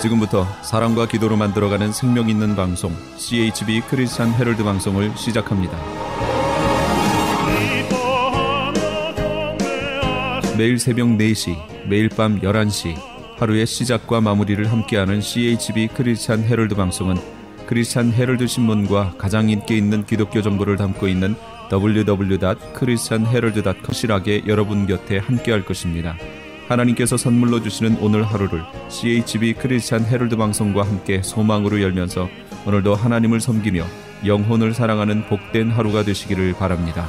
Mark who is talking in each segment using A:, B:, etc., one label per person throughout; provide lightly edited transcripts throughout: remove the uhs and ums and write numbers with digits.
A: 지금부터 사랑과 기도로 만들어가는 생명 있는 방송 CHB 크리스찬 헤럴드 방송을 시작합니다. 매일 새벽 4시, 매일 밤 11시 하루의 시작과 마무리를 함께하는 CHB 크리스찬 헤럴드 방송은 크리스찬 헤럴드 신문과 가장 인기 있는 기독교 정보를 담고 있는 www.christianherald.com 실하게 여러분 곁에 함께할 것입니다. 하나님께서 선물로 주시는 오늘 하루를 CHB 크리스찬 헤럴드 방송과 함께 소망으로 열면서 오늘도 하나님을 섬기며 영혼을 사랑하는 복된 하루가 되시기를 바랍니다.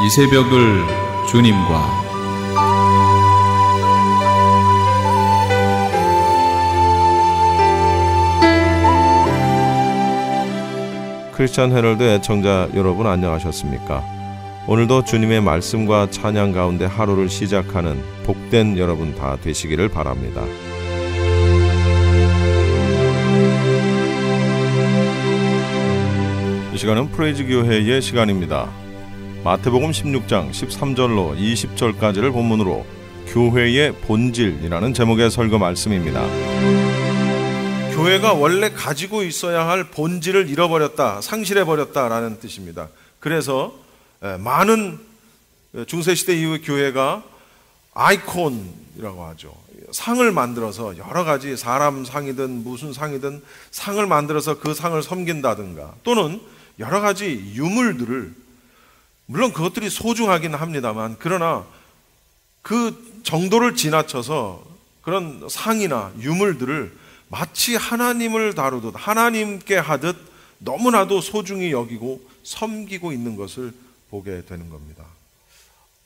A: 이 새벽을 주님과
B: 크리스찬 헤럴드 애청자 여러분 안녕하셨습니까? 오늘도 주님의 말씀과 찬양 가운데 하루를 시작하는 복된 여러분 다 되시기를 바랍니다. 이 시간은 프레이즈 교회의 시간입니다. 마태복음 16장 13절로 20절까지를 본문으로 교회의 본질이라는 제목의 설교 말씀입니다. 교회가 원래 가지고 있어야 할 본질을 잃어버렸다, 상실해버렸다라는 뜻입니다. 그래서 많은 중세시대 이후의 교회가 아이콘이라고 하죠. 상을 만들어서 여러 가지 사람 상이든 무슨 상이든 상을 만들어서 그 상을 섬긴다든가 또는 여러 가지 유물들을, 물론 그것들이 소중하긴 합니다만 그러나 그 정도를 지나쳐서 그런 상이나 유물들을 마치 하나님을 다루듯 하나님께 하듯 너무나도 소중히 여기고 섬기고 있는 것을 보게 되는 겁니다.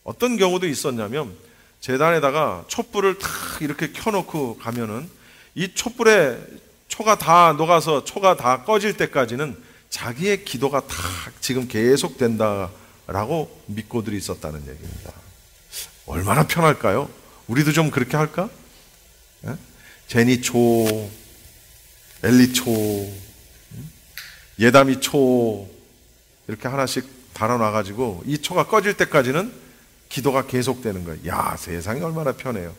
B: 어떤 경우도 있었냐면 제단에다가 촛불을 탁 이렇게 켜놓고 가면은 이 촛불에 초가 다 녹아서 초가 다 꺼질 때까지는 자기의 기도가 다 지금 계속 된다라고 믿고들이 있었다는 얘기입니다. 얼마나 편할까요? 우리도 좀 그렇게 할까? 예? 제니초, 엘리초, 예담이초 이렇게 하나씩 달아놔가지고 이 초가 꺼질 때까지는 기도가 계속되는 거예요. 야, 세상이 얼마나 편해요.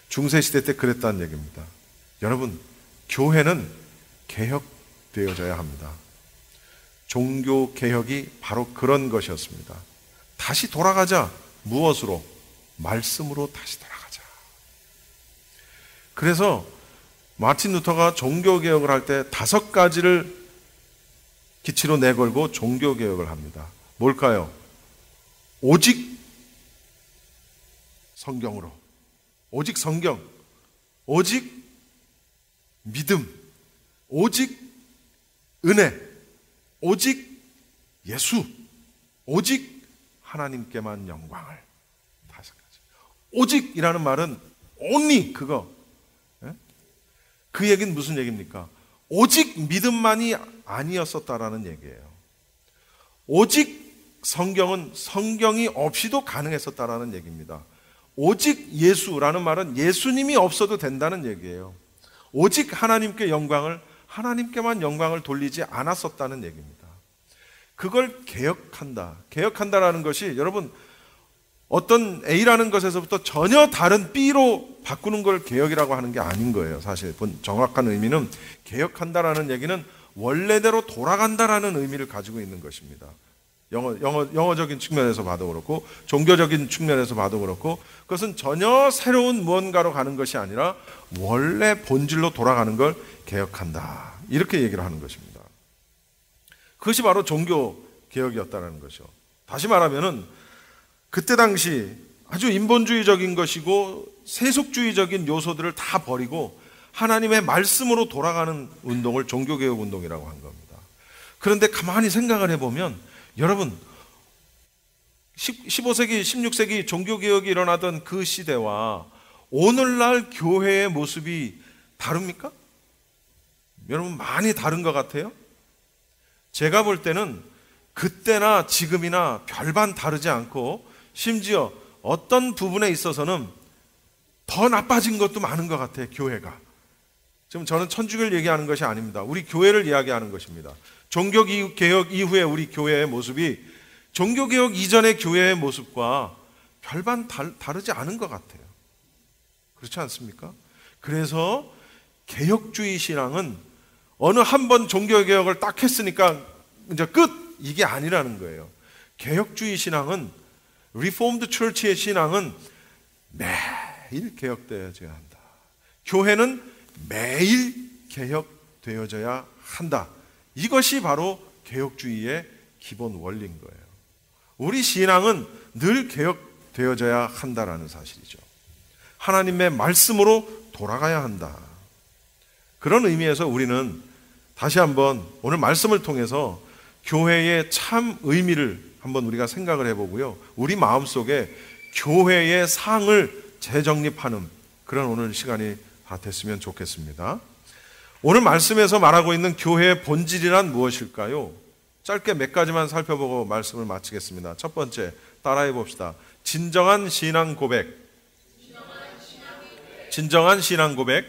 B: 중세시대 때 그랬다는 얘기입니다. 여러분, 교회는 개혁되어져야 합니다. 종교개혁이 바로 그런 것이었습니다. 다시 돌아가자. 무엇으로? 말씀으로 다시 돌아가자. 그래서 마틴 루터가 종교개혁을 할 때 5가지를 기치로 내걸고 종교개혁을 합니다. 뭘까요? 오직 성경으로, 오직 성경, 오직 믿음, 오직 은혜, 오직 예수, 오직 하나님께만 영광을. 5가지. 오직이라는 말은 only 그거. 그 얘기는 무슨 얘기입니까? 오직 믿음만이 아니었었다라는 얘기예요. 오직 성경은 성경이 없이도 가능했었다라는 얘기입니다. 오직 예수라는 말은 예수님이 없어도 된다는 얘기예요. 오직 하나님께 영광을, 하나님께만 영광을 돌리지 않았었다는 얘기입니다. 그걸 개혁한다. 개혁한다라는 것이 여러분 어떤 A라는 것에서부터 전혀 다른 B로 바꾸는 걸 개혁이라고 하는 게 아닌 거예요. 사실 정확한 의미는 개혁한다라는 얘기는 원래대로 돌아간다라는 의미를 가지고 있는 것입니다. 영어적인 측면에서 봐도 그렇고 종교적인 측면에서 봐도 그렇고 그것은 전혀 새로운 무언가로 가는 것이 아니라 원래 본질로 돌아가는 걸 개혁한다. 이렇게 얘기를 하는 것입니다. 그것이 바로 종교개혁이었다는 것이죠. 다시 말하면은 그때 당시 아주 인본주의적인 것이고 세속주의적인 요소들을 다 버리고 하나님의 말씀으로 돌아가는 운동을 종교개혁 운동이라고 한 겁니다. 그런데 가만히 생각을 해보면 여러분 15세기, 16세기 종교개혁이 일어나던 그 시대와 오늘날 교회의 모습이 다릅니까? 여러분 많이 다른 것 같아요? 제가 볼 때는 그때나 지금이나 별반 다르지 않고 심지어 어떤 부분에 있어서는 더 나빠진 것도 많은 것 같아요. 교회가. 지금 저는 천주교를 얘기하는 것이 아닙니다. 우리 교회를 이야기하는 것입니다. 종교개혁 이후에 우리 교회의 모습이 종교개혁 이전의 교회의 모습과 별반 다르지 않은 것 같아요. 그렇지 않습니까? 그래서 개혁주의 신앙은 어느 한 번 종교개혁을 딱 했으니까 이제 끝! 이게 아니라는 거예요. 개혁주의 신앙은, 리포음드 처치의 신앙은 매일 개혁되어져야 한다. 교회는 매일 개혁되어져야 한다. 이것이 바로 개혁주의의 기본 원리인 거예요. 우리 신앙은 늘 개혁되어져야 한다라는 사실이죠. 하나님의 말씀으로 돌아가야 한다. 그런 의미에서 우리는 다시 한번 오늘 말씀을 통해서 교회의 참 의미를 한번 우리가 생각을 해보고요. 우리 마음속에 교회의 상을 재정립하는 그런 오늘 시간이 다 됐으면 좋겠습니다. 오늘 말씀에서 말하고 있는 교회의 본질이란 무엇일까요? 짧게 몇 가지만 살펴보고 말씀을 마치겠습니다. 첫 번째, 따라해 봅시다. 진정한 신앙 고백. 진정한 신앙 고백.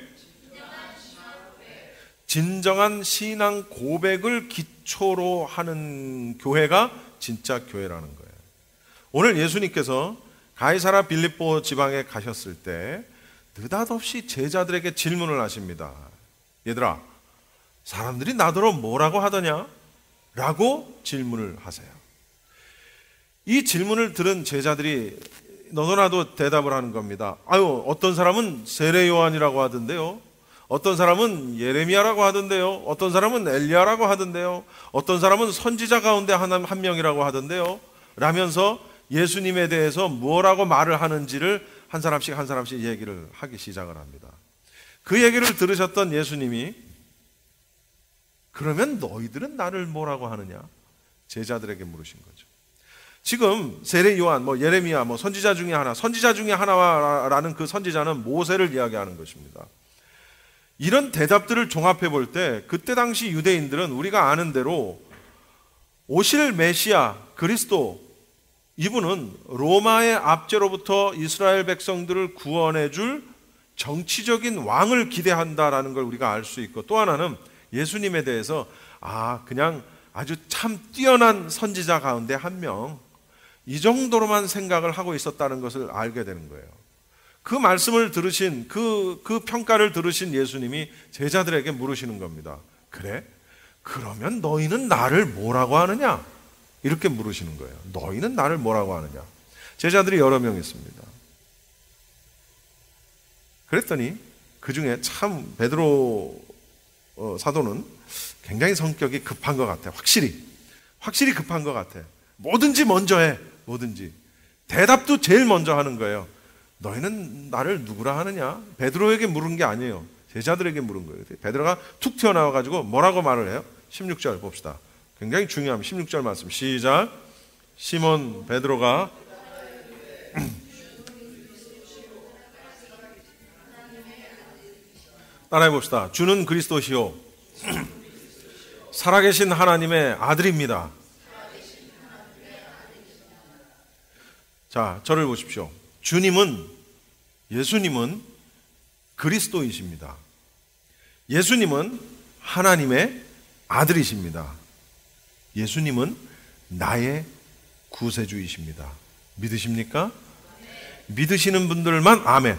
B: 진정한 신앙 고백을 기초로 하는 교회가 진짜 교회라는 거예요. 오늘 예수님께서 가이사라 빌립보 지방에 가셨을 때 느닷없이 제자들에게 질문을 하십니다. 얘들아, 사람들이 나더러 뭐라고 하더냐? 라고 질문을 하세요. 이 질문을 들은 제자들이 너도나도 대답을 하는 겁니다. 아유, 어떤 사람은 세례 요한이라고 하던데요. 어떤 사람은 예레미야라고 하던데요. 어떤 사람은 엘리야라고 하던데요. 어떤 사람은 선지자 가운데 한 명이라고 하던데요. 라면서 예수님에 대해서 뭐라고 말을 하는지를 한 사람씩 얘기를 하기 시작을 합니다. 그 얘기를 들으셨던 예수님이 그러면 너희들은 나를 뭐라고 하느냐? 제자들에게 물으신 거죠. 지금 세례 요한, 예레미야, 선지자 중에 하나라는 그 선지자는 모세를 이야기하는 것입니다. 이런 대답들을 종합해 볼 때 그때 당시 유대인들은 우리가 아는 대로 오실 메시아 그리스도, 이분은 로마의 압제로부터 이스라엘 백성들을 구원해 줄 정치적인 왕을 기대한다라는 걸 우리가 알 수 있고, 또 하나는 예수님에 대해서 그냥 아주 참 뛰어난 선지자 가운데 한 명, 이 정도로만 생각을 하고 있었다는 것을 알게 되는 거예요. 그 말씀을 들으신, 그 평가를 들으신 예수님이 제자들에게 물으시는 겁니다. 그래? 그러면 너희는 나를 뭐라고 하느냐? 이렇게 물으시는 거예요. 너희는 나를 뭐라고 하느냐? 제자들이 여러 명 있습니다. 그랬더니 그 중에 참 베드로 사도는 굉장히 성격이 급한 것 같아. 확실히 급한 것 같아. 뭐든지 먼저 해. 뭐든지. 대답도 제일 먼저 하는 거예요. 너희는 나를 누구라 하느냐? 베드로에게 물은 게 아니에요. 제자들에게 물은 거예요. 베드로가 툭 튀어나와가지고 뭐라고 말을 해요? 16절 봅시다. 굉장히 중요합니다. 16절 말씀 시작. 시몬 베드로가 따라해 봅시다. 주는 그리스도시요 살아계신 하나님의 아들입니다. 자, 저를 보십시오. 예수님은 그리스도이십니다. 예수님은 하나님의 아들이십니다. 예수님은 나의 구세주이십니다. 믿으십니까? 믿으시는 분들만 아멘.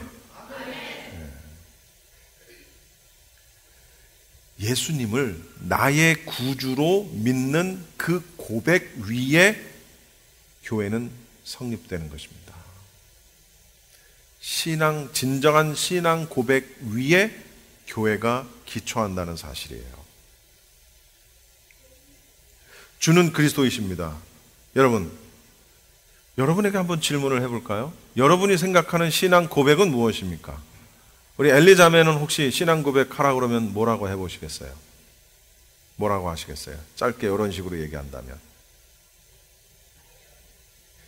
B: 예수님을 나의 구주로 믿는 그 고백 위에 교회는 성립되는 것입니다. 진정한 신앙 고백 위에 교회가 기초한다는 사실이에요. 주는 그리스도이십니다. 여러분에게 한번 질문을 해볼까요? 여러분이 생각하는 신앙 고백은 무엇입니까? 우리 엘리자매는 혹시 신앙 고백하라 그러면 뭐라고 해보시겠어요? 뭐라고 하시겠어요? 짧게 이런 식으로 얘기한다면.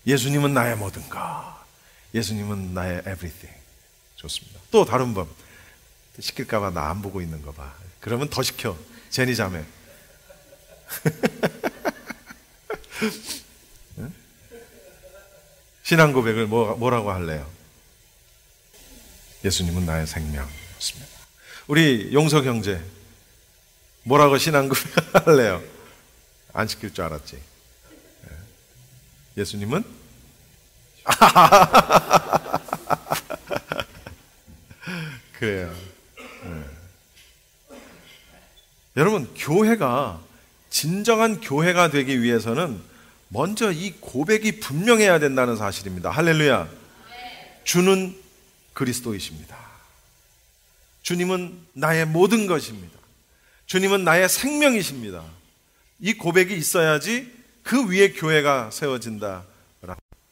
B: 예수님은 나의 모든 것. 예수님은 나의 everything. 좋습니다. 또 다른 분. 시킬까봐 나 안 보고 있는 거 봐. 그러면 더 시켜. 제니 자매. 신앙 고백을 뭐라고 할래요? 예수님은 나의 생명이었습니다. 우리 용석 형제 뭐라고 신앙고백 할래요? 안 시킬 줄 알았지. 예수님은? 그래요. 여러분, 교회가 진정한 교회가 되기 위해서는 먼저 이 고백이 분명해야 된다는 사실입니다. 할렐루야. 주는 그리스도이십니다. 주님은 나의 모든 것입니다. 주님은 나의 생명이십니다. 이 고백이 있어야지 그 위에 교회가 세워진다.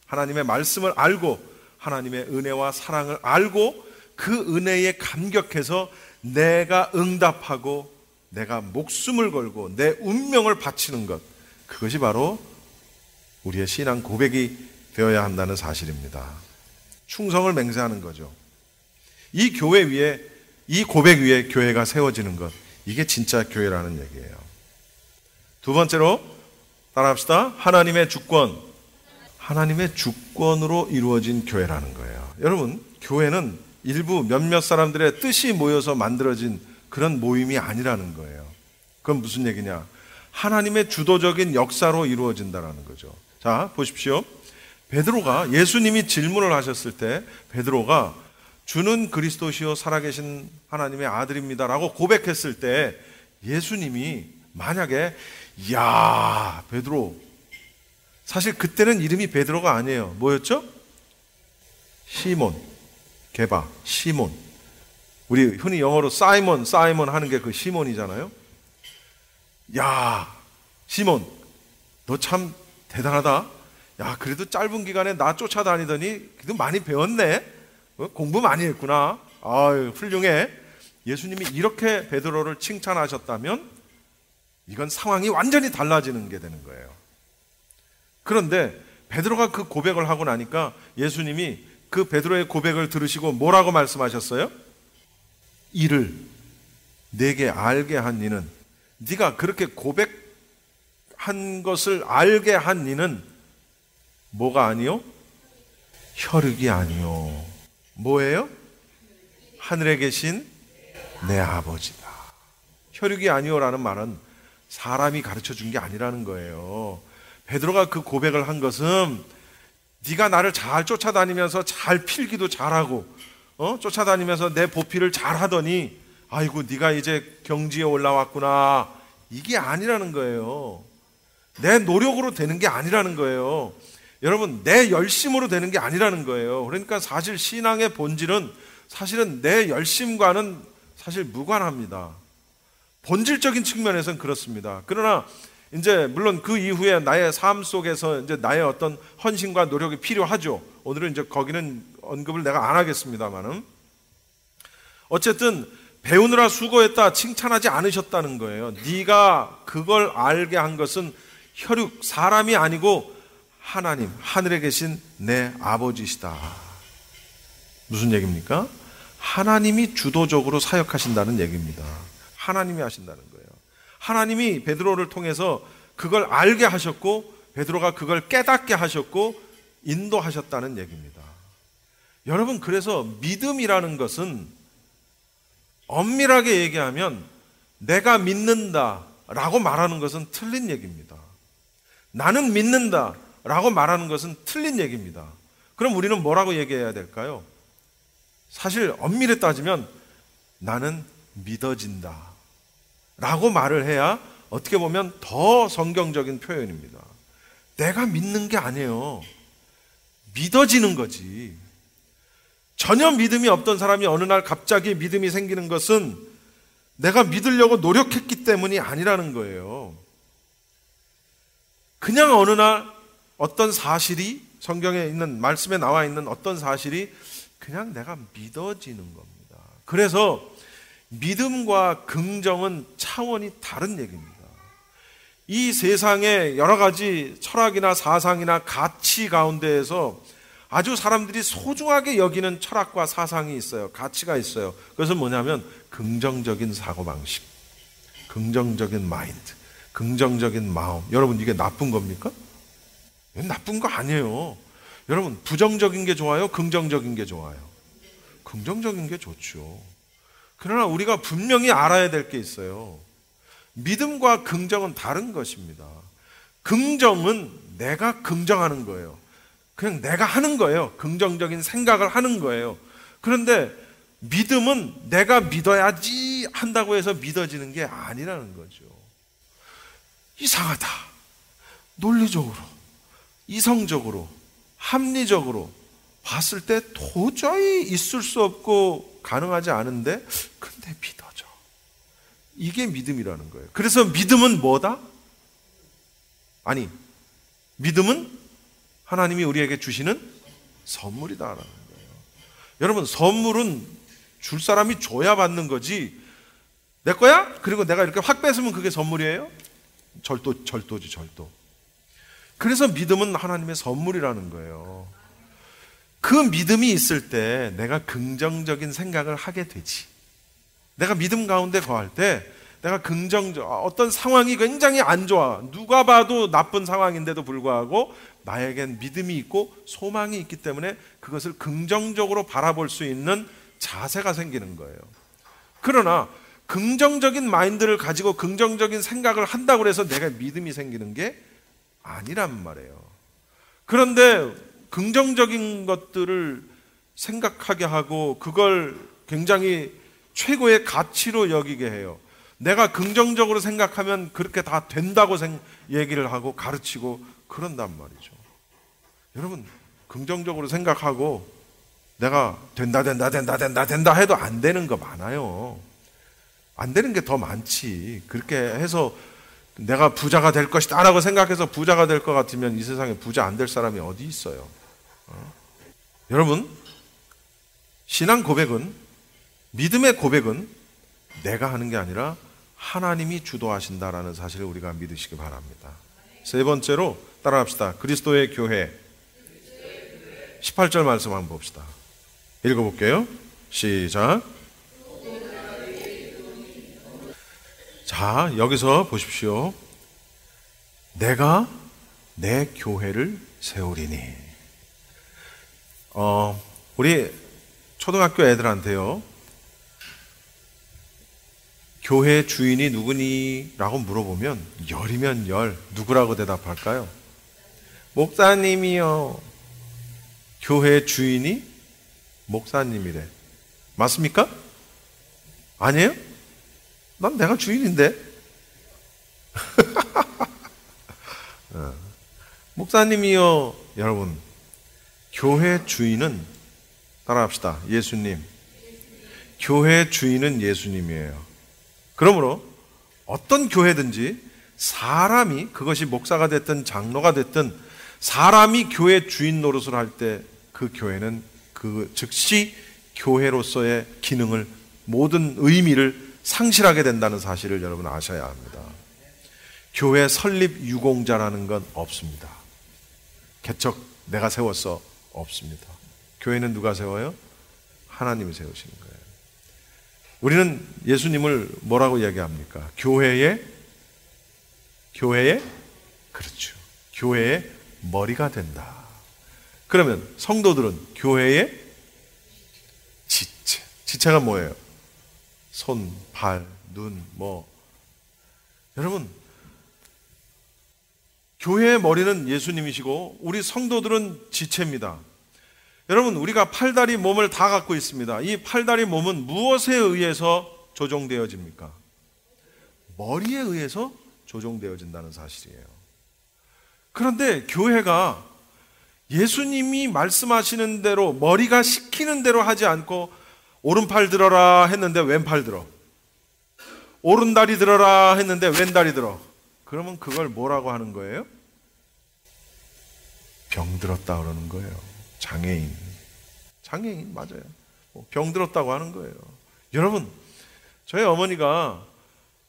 B: 하나님의 말씀을 알고 하나님의 은혜와 사랑을 알고 그 은혜에 감격해서 내가 응답하고 내가 목숨을 걸고 내 운명을 바치는 것, 그것이 바로 우리의 신앙 고백이 되어야 한다는 사실입니다. 충성을 맹세하는 거죠. 이 교회 위에, 이 고백 위에 교회가 세워지는 것, 이게 진짜 교회라는 얘기예요. 두 번째로 따라합시다. 하나님의 주권. 하나님의 주권으로 이루어진 교회라는 거예요. 여러분, 교회는 일부 몇몇 사람들의 뜻이 모여서 만들어진 그런 모임이 아니라는 거예요. 그건 무슨 얘기냐? 하나님의 주도적인 역사로 이루어진다는 거죠. 자, 보십시오. 베드로가, 예수님이 질문을 하셨을 때 베드로가 주는 그리스도시요 살아계신 하나님의 아들입니다라고 고백했을 때 예수님이 만약에 야, 베드로, 사실 그때는 이름이 베드로가 아니에요. 뭐였죠? 시몬, 게바, 시몬. 우리 흔히 영어로 사이먼 하는 게 그 시몬이잖아요. 야, 시몬, 너 참 대단하다. 야, 그래도 짧은 기간에 나 쫓아다니더니 그래도 많이 배웠네. 공부 많이 했구나. 아유, 훌륭해. 예수님이 이렇게 베드로를 칭찬하셨다면 이건 상황이 완전히 달라지는 게 되는 거예요. 그런데 베드로가 그 고백을 하고 나니까 예수님이 그 베드로의 고백을 들으시고 뭐라고 말씀하셨어요? 이를 내게 알게 한 이는, 네가 그렇게 고백한 것을 알게 한 이는 뭐가 아니요? 혈육이 아니요. 뭐예요? 하늘에 계신 내 아버지다. 혈육이 아니요라는 말은 사람이 가르쳐 준 게 아니라는 거예요. 베드로가 그 고백을 한 것은 네가 나를 잘 쫓아다니면서 잘 필기도 잘하고 쫓아다니면서 내 보필을 잘하더니 아이고 네가 이제 경지에 올라왔구나, 이게 아니라는 거예요. 내 노력으로 되는 게 아니라는 거예요. 여러분, 내 열심으로 되는 게 아니라는 거예요. 그러니까 사실 신앙의 본질은 사실은 내 열심과는 사실 무관합니다. 본질적인 측면에서는 그렇습니다. 그러나 이제 물론 그 이후에 나의 삶 속에서 이제 나의 어떤 헌신과 노력이 필요하죠. 오늘은 이제 거기는 언급을 내가 안 하겠습니다만은, 어쨌든 배우느라 수고했다 칭찬하지 않으셨다는 거예요. 네가 그걸 알게 한 것은 혈육, 사람이 아니고 하나님, 하늘에 계신 내 아버지시다. 무슨 얘기입니까? 하나님이 주도적으로 사역하신다는 얘기입니다. 하나님이 하신다는 거예요. 하나님이 베드로를 통해서 그걸 알게 하셨고 베드로가 그걸 깨닫게 하셨고 인도하셨다는 얘기입니다. 여러분, 그래서 믿음이라는 것은 엄밀하게 얘기하면 내가 믿는다 라고 말하는 것은 틀린 얘기입니다. 나는 믿는다 라고 말하는 것은 틀린 얘기입니다. 그럼 우리는 뭐라고 얘기해야 될까요? 사실 엄밀히 따지면 나는 믿어진다 라고 말을 해야 어떻게 보면 더 성경적인 표현입니다. 내가 믿는 게 아니에요. 믿어지는 거지. 전혀 믿음이 없던 사람이 어느 날 갑자기 믿음이 생기는 것은 내가 믿으려고 노력했기 때문이 아니라는 거예요. 그냥 어느 날 어떤 사실이, 성경에 있는 말씀에 나와 있는 어떤 사실이 그냥 내가 믿어지는 겁니다. 그래서 믿음과 긍정은 차원이 다른 얘기입니다. 이 세상의 여러 가지 철학이나 사상이나 가치 가운데에서 아주 사람들이 소중하게 여기는 철학과 사상이 있어요. 가치가 있어요. 그것은 뭐냐면 긍정적인 사고방식, 긍정적인 마인드, 긍정적인 마음. 여러분, 이게 나쁜 겁니까? 나쁜 거 아니에요. 여러분, 부정적인 게 좋아요? 긍정적인 게 좋아요? 긍정적인 게 좋죠.
C: 그러나 우리가 분명히 알아야 될 게 있어요. 믿음과 긍정은 다른 것입니다. 긍정은 내가 긍정하는 거예요. 그냥 내가 하는 거예요. 긍정적인 생각을 하는 거예요. 그런데 믿음은 내가 믿어야지 한다고 해서 믿어지는 게 아니라는 거죠. 이상하다. 논리적으로, 이성적으로, 합리적으로 봤을 때 도저히 있을 수 없고 가능하지 않은데 근데 믿어져. 이게 믿음이라는 거예요. 그래서 믿음은 뭐다? 아니, 믿음은 하나님이 우리에게 주시는 선물이다라는 거예요. 여러분, 선물은 줄 사람이 줘야 받는 거지 내 거야? 그리고 내가 이렇게 확 뺏으면 그게 선물이에요? 절도지, 절도. 그래서 믿음은 하나님의 선물이라는 거예요. 그 믿음이 있을 때 내가 긍정적인 생각을 하게 되지. 내가 믿음 가운데 거할 때 내가 어떤 상황이 굉장히 안 좋아. 누가 봐도 나쁜 상황인데도 불구하고 나에겐 믿음이 있고 소망이 있기 때문에 그것을 긍정적으로 바라볼 수 있는 자세가 생기는 거예요. 그러나 긍정적인 마인드를 가지고 긍정적인 생각을 한다고 해서 내가 믿음이 생기는 게 아니란 말이에요. 그런데 긍정적인 것들을 생각하게 하고 그걸 굉장히 최고의 가치로 여기게 해요. 내가 긍정적으로 생각하면 그렇게 다 된다고 얘기를 하고 가르치고 그런단 말이죠. 여러분, 긍정적으로 생각하고 내가 된다 해도 안 되는 거 많아요. 안 되는 게 더 많지. 그렇게 해서 내가 부자가 될 것이다 라고 생각해서 부자가 될 것 같으면 이 세상에 부자 안 될 사람이 어디 있어요? 여러분, 신앙 고백은, 믿음의 고백은 내가 하는 게 아니라 하나님이 주도하신다라는 사실을 우리가 믿으시기 바랍니다. 세 번째로 따라합시다. 그리스도의 교회. 18절 말씀 한번 봅시다. 읽어볼게요. 시작. 자, 여기서 보십시오. 내가 내 교회를 세우리니. 우리 초등학교 애들한테요, 교회 주인이 누구니? 라고 물어보면 열이면 열, 누구라고 대답할까요? 목사님이요. 교회 주인이 목사님이래. 맞습니까? 아니에요? 난 내가 주인인데. 목사님이요. 여러분, 교회 주인은, 따라합시다. 예수님. 교회 주인은 예수님이에요. 그러므로 어떤 교회든지 사람이, 그것이 목사가 됐든 장로가 됐든 사람이 교회 주인 노릇을 할 때 그 교회는 그 즉시 교회로서의 기능을, 모든 의미를 상실하게 된다는 사실을 여러분 아셔야 합니다. 교회 설립 유공자라는 건 없습니다. 개척 내가 세웠어, 없습니다. 교회는 누가 세워요? 하나님이 세우시는 거예요. 우리는 예수님을 뭐라고 이야기합니까? 교회의, 그렇죠, 교회의 머리가 된다. 그러면 성도들은 교회의 지체. 지체가 뭐예요? 손, 발, 눈, 여러분, 교회의 머리는 예수님이시고 우리 성도들은 지체입니다. 여러분, 우리가 팔다리 몸을 다 갖고 있습니다. 이 팔다리 몸은 무엇에 의해서 조종되어집니까? 머리에 의해서 조종되어진다는 사실이에요. 그런데 교회가 예수님이 말씀하시는 대로, 머리가 시키는 대로 하지 않고 오른팔 들어라 했는데 왼팔 들어, 오른다리 들어라 했는데 왼다리 들어. 그러면 그걸 뭐라고 하는 거예요? 병들었다 그러는 거예요. 장애인 맞아요. 병 들었다고 하는 거예요. 여러분, 저희 어머니가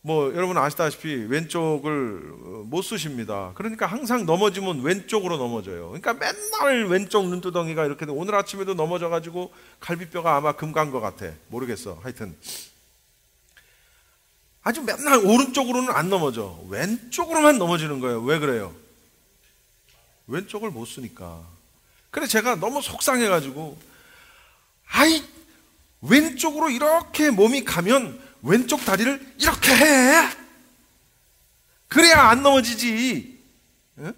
C: 여러분 아시다시피 왼쪽을 못 쓰십니다. 그러니까 항상 넘어지면 왼쪽으로 넘어져요. 그러니까 맨날 왼쪽 눈두덩이가 이렇게, 오늘 아침에도 넘어져가지고 갈비뼈가 아마 금 간 것 같아. 모르겠어. 하여튼 아주 맨날 오른쪽으로는 안 넘어져. 왼쪽으로만 넘어지는 거예요. 왜 그래요? 왼쪽을 못 쓰니까. 그래 제가 너무 속상해가지고, 왼쪽으로 이렇게 몸이 가면 왼쪽 다리를 이렇게 해. 그래야 안 넘어지지. 예?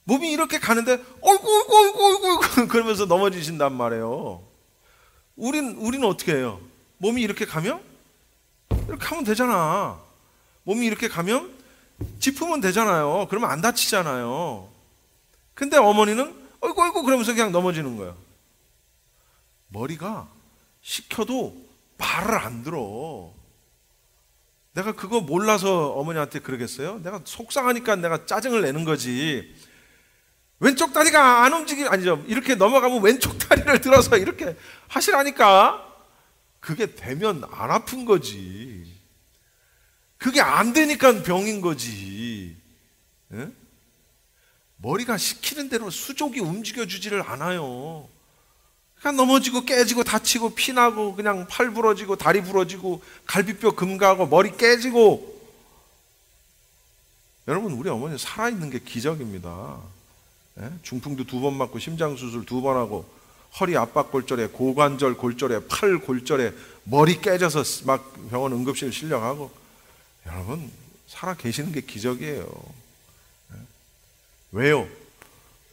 C: 몸이 이렇게 가는데 어이구 그러면서 넘어지신단 말이에요. 우리는 어떻게 해요? 몸이 이렇게 가면 이렇게 하면 되잖아. 몸이 이렇게 가면 짚으면 되잖아요. 그러면 안 다치잖아요. 근데 어머니는 어이구 그러면서 그냥 넘어지는 거예요. 머리가 시켜도 말을 안 들어. 내가 그거 몰라서 어머니한테 그러겠어요? 내가 속상하니까 내가 짜증을 내는 거지. 왼쪽 다리가 안 아니죠. 이렇게 넘어가면 왼쪽 다리를 들어서 이렇게 하시라니까. 그게 되면 안 아픈 거지. 그게 안 되니까 병인 거지. 예? 머리가 시키는 대로 수족이 움직여주지를 않아요. 그냥 넘어지고 깨지고 다치고 피나고 그냥 팔 부러지고 다리 부러지고 갈비뼈 금가고 머리 깨지고. 여러분, 우리 어머니 살아있는 게 기적입니다. 예? 중풍도 2번 맞고 심장수술 2번 하고 허리 압박골절에 고관절 골절에 팔 골절에 머리 깨져서 막 병원 응급실 실려가고. 여러분, 살아 계시는 게 기적이에요. 예? 왜요?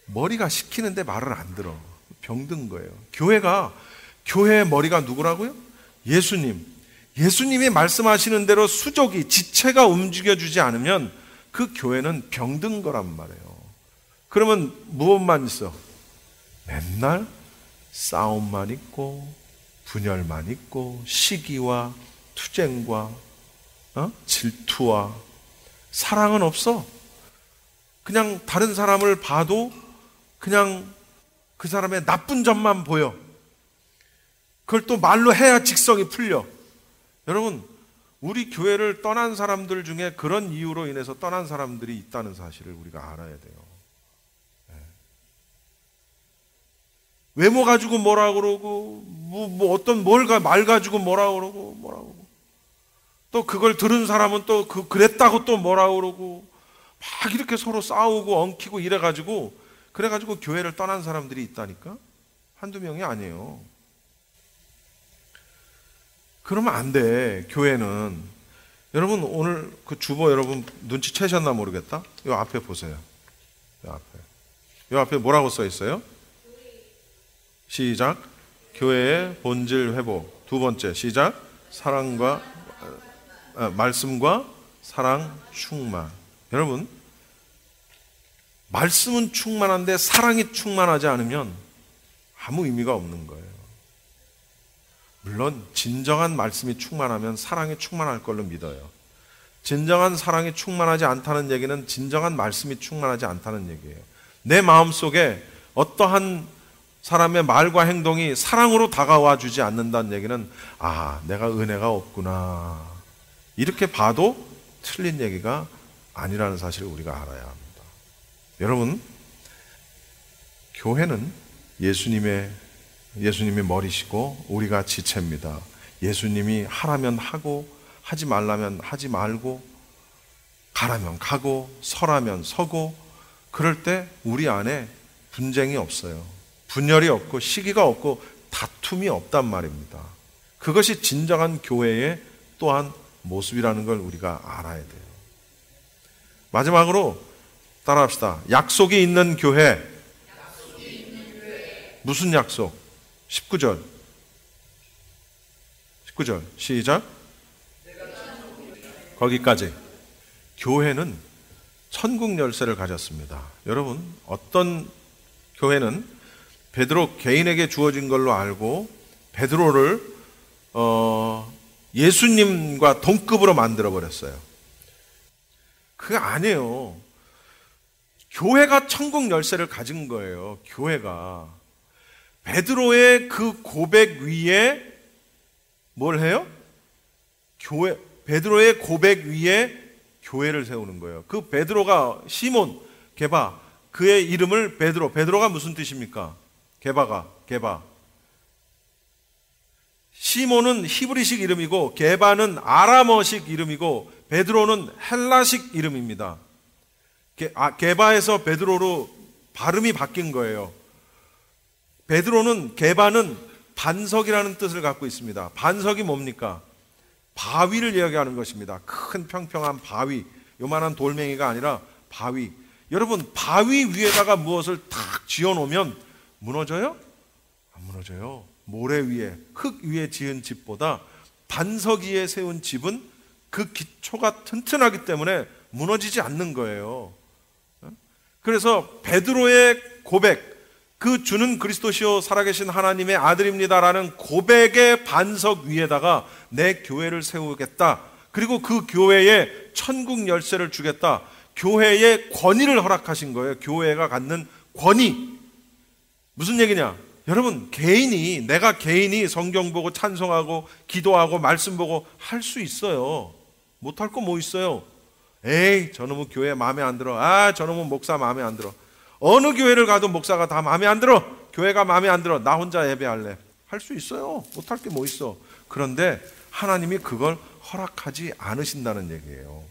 C: 머리가 시키는데 말을 안 들어. 병든 거예요. 교회의 머리가 누구라고요? 예수님. 예수님이 말씀하시는 대로 수족이 지체가 움직여주지 않으면 그 교회는 병든 거란 말이에요. 그러면 무엇만 있어? 맨날 싸움만 있고 분열만 있고 시기와 투쟁과 질투와 사랑은 없어. 그냥 다른 사람을 봐도 그냥 그 사람의 나쁜 점만 보여. 그걸 또 말로 해야 직성이 풀려. 여러분, 우리 교회를 떠난 사람들 중에 그런 이유로 인해서 떠난 사람들이 있다는 사실을 우리가 알아야 돼요. 외모 가지고 뭐라 그러고 어떤 말 가지고 뭐라 그러고 또 그걸 들은 사람은 또 그랬다고 또 뭐라 그러고 막 이렇게 서로 싸우고 엉키고 그래가지고 교회를 떠난 사람들이 있다니까? 한두 명이 아니에요. 그러면 안 돼. 교회는. 여러분, 오늘 그 주보 여러분 눈치채셨나 모르겠다. 이 앞에 보세요. 이 앞에 뭐라고 써 있어요? 시작. 교회의 본질 회복. 2번째 시작. 말씀과 사랑 충만. 여러분, 말씀은 충만한데 사랑이 충만하지 않으면 아무 의미가 없는 거예요. 물론 진정한 말씀이 충만하면 사랑이 충만할 걸로 믿어요. 진정한 사랑이 충만하지 않다는 얘기는 진정한 말씀이 충만하지 않다는 얘기예요. 내 마음속에 어떠한 사람의 말과 행동이 사랑으로 다가와 주지 않는다는 얘기는 내가 은혜가 없구나, 이렇게 봐도 틀린 얘기가 아니라는 사실을 우리가 알아야 합니다. 여러분, 교회는 예수님이 머리시고 우리가 지체입니다. 예수님이 하라면 하고 하지 말라면 하지 말고 가라면 가고 서라면 서고, 그럴 때 우리 안에 분쟁이 없어요. 분열이 없고 시기가 없고 다툼이 없단 말입니다. 그것이 진정한 교회의 또한 모습이라는 걸 우리가 알아야 돼요. 마지막으로 따라합시다. 약속이 있는 교회. 무슨 약속? 19절 시작. 거기까지. 교회는 천국 열쇠를 가졌습니다. 여러분, 어떤 교회는 베드로 개인에게 주어진 걸로 알고 베드로를 예수님과 동급으로 만들어버렸어요. 그게 아니에요. 교회가 천국 열쇠를 가진 거예요. 교회가. 베드로의 그 고백 위에 뭘 해요? 베드로의 고백 위에 교회를 세우는 거예요. 그 베드로가 시몬, 게바, 그의 이름을 베드로가 무슨 뜻입니까? 게바. 시몬은 히브리식 이름이고 게바는 아람어식 이름이고 베드로는 헬라식 이름입니다. 게바에서 베드로로 발음이 바뀐 거예요. 게바는 반석이라는 뜻을 갖고 있습니다. 반석이 뭡니까? 바위를 이야기하는 것입니다. 큰 평평한 바위, 요만한 돌멩이가 아니라 바위. 여러분, 바위 위에다가 무엇을 탁 지어놓으면 무너져요? 안 무너져요. 모래 위에, 흙 위에 지은 집보다 반석 위에 세운 집은 그 기초가 튼튼하기 때문에 무너지지 않는 거예요. 그래서 베드로의 고백, 그 주는 그리스도시요 살아계신 하나님의 아들입니다라는 고백의 반석 위에다가 내 교회를 세우겠다. 그리고 그 교회에 천국 열쇠를 주겠다. 교회의 권위를 허락하신 거예요. 교회가 갖는 권위. 무슨 얘기냐? 여러분, 내가 개인이 성경 보고 찬송하고 기도하고 말씀 보고 할 수 있어요. 못할 거 뭐 있어요? 에이, 저놈은 교회 마음에 안 들어. 저놈은 목사 마음에 안 들어. 어느 교회를 가도 목사가 다 마음에 안 들어. 교회가 마음에 안 들어. 나 혼자 예배할래. 할 수 있어요. 못할 게 뭐 있어. 그런데 하나님이 그걸 허락하지 않으신다는 얘기예요.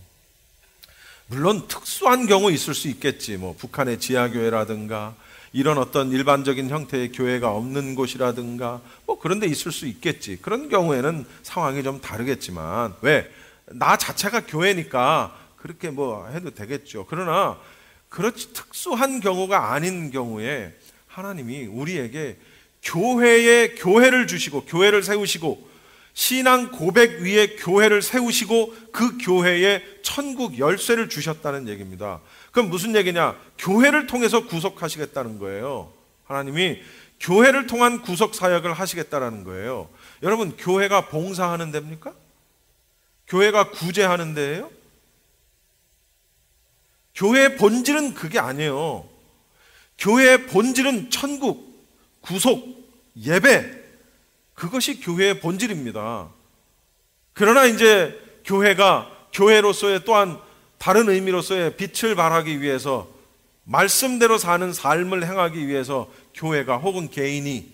C: 물론 특수한 경우 있을 수 있겠지. 뭐 북한의 지하교회라든가 이런 어떤 일반적인 형태의 교회가 없는 곳이라든가 뭐 그런 데 있을 수 있겠지. 그런 경우에는 상황이 좀 다르겠지만, 왜? 나 자체가 교회니까 그렇게 뭐 해도 되겠죠. 그러나 그렇지 특수한 경우가 아닌 경우에 하나님이 우리에게 교회를 주시고 교회를 세우시고 신앙 고백 위에 교회를 세우시고 그 교회에 천국 열쇠를 주셨다는 얘기입니다. 그럼 무슨 얘기냐? 교회를 통해서 구속하시겠다는 거예요. 하나님이 교회를 통한 구속 사역을 하시겠다라는 거예요. 여러분, 교회가 봉사하는 데입니까? 교회가 구제하는 데예요? 교회의 본질은 그게 아니에요. 교회의 본질은 천국, 구속, 예배, 그것이 교회의 본질입니다. 그러나 이제 교회가 교회로서의 또한 다른 의미로서의 빛을 발하기 위해서 말씀대로 사는 삶을 행하기 위해서 교회가 혹은 개인이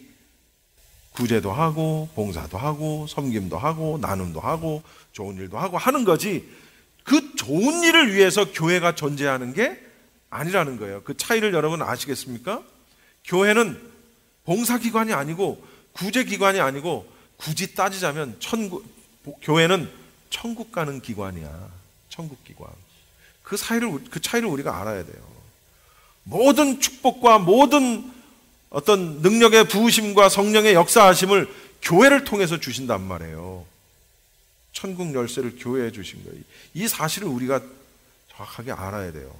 C: 구제도 하고 봉사도 하고 섬김도 하고 나눔도 하고 좋은 일도 하고 하는 거지, 그 좋은 일을 위해서 교회가 존재하는 게 아니라는 거예요. 그 차이를 여러분 아시겠습니까? 교회는 봉사기관이 아니고 구제기관이 아니고, 굳이 따지자면 교회는 천국 가는 기관이야. 천국기관. 그 차이를 우리가 알아야 돼요. 모든 축복과 모든 어떤 능력의 부으심과 성령의 역사하심을 교회를 통해서 주신단 말이에요. 천국 열쇠를 교회에 주신 거예요. 이 사실을 우리가 정확하게 알아야 돼요.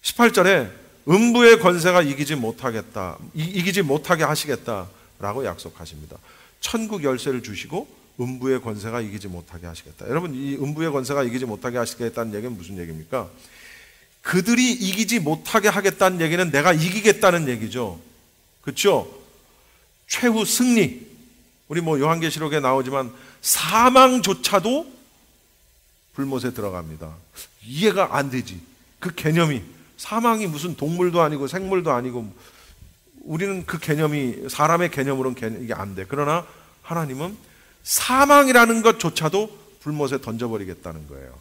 C: 18절에 음부의 권세가 이기지 못하게 하시겠다라고 약속하십니다. 천국 열쇠를 주시고 음부의 권세가 이기지 못하게 하시겠다. 여러분, 이 음부의 권세가 이기지 못하게 하시겠다는 얘기는 무슨 얘기입니까? 그들이 이기지 못하게 하겠다는 얘기는 내가 이기겠다는 얘기죠. 그렇죠? 최후 승리. 우리 뭐 요한계시록에 나오지만 사망조차도 불못에 들어갑니다. 이해가 안 되지. 그 개념이, 사망이 무슨 동물도 아니고 생물도 아니고, 우리는 그 개념이 사람의 개념으로는 이게 안 돼. 그러나 하나님은 사망이라는 것조차도 불못에 던져버리겠다는 거예요.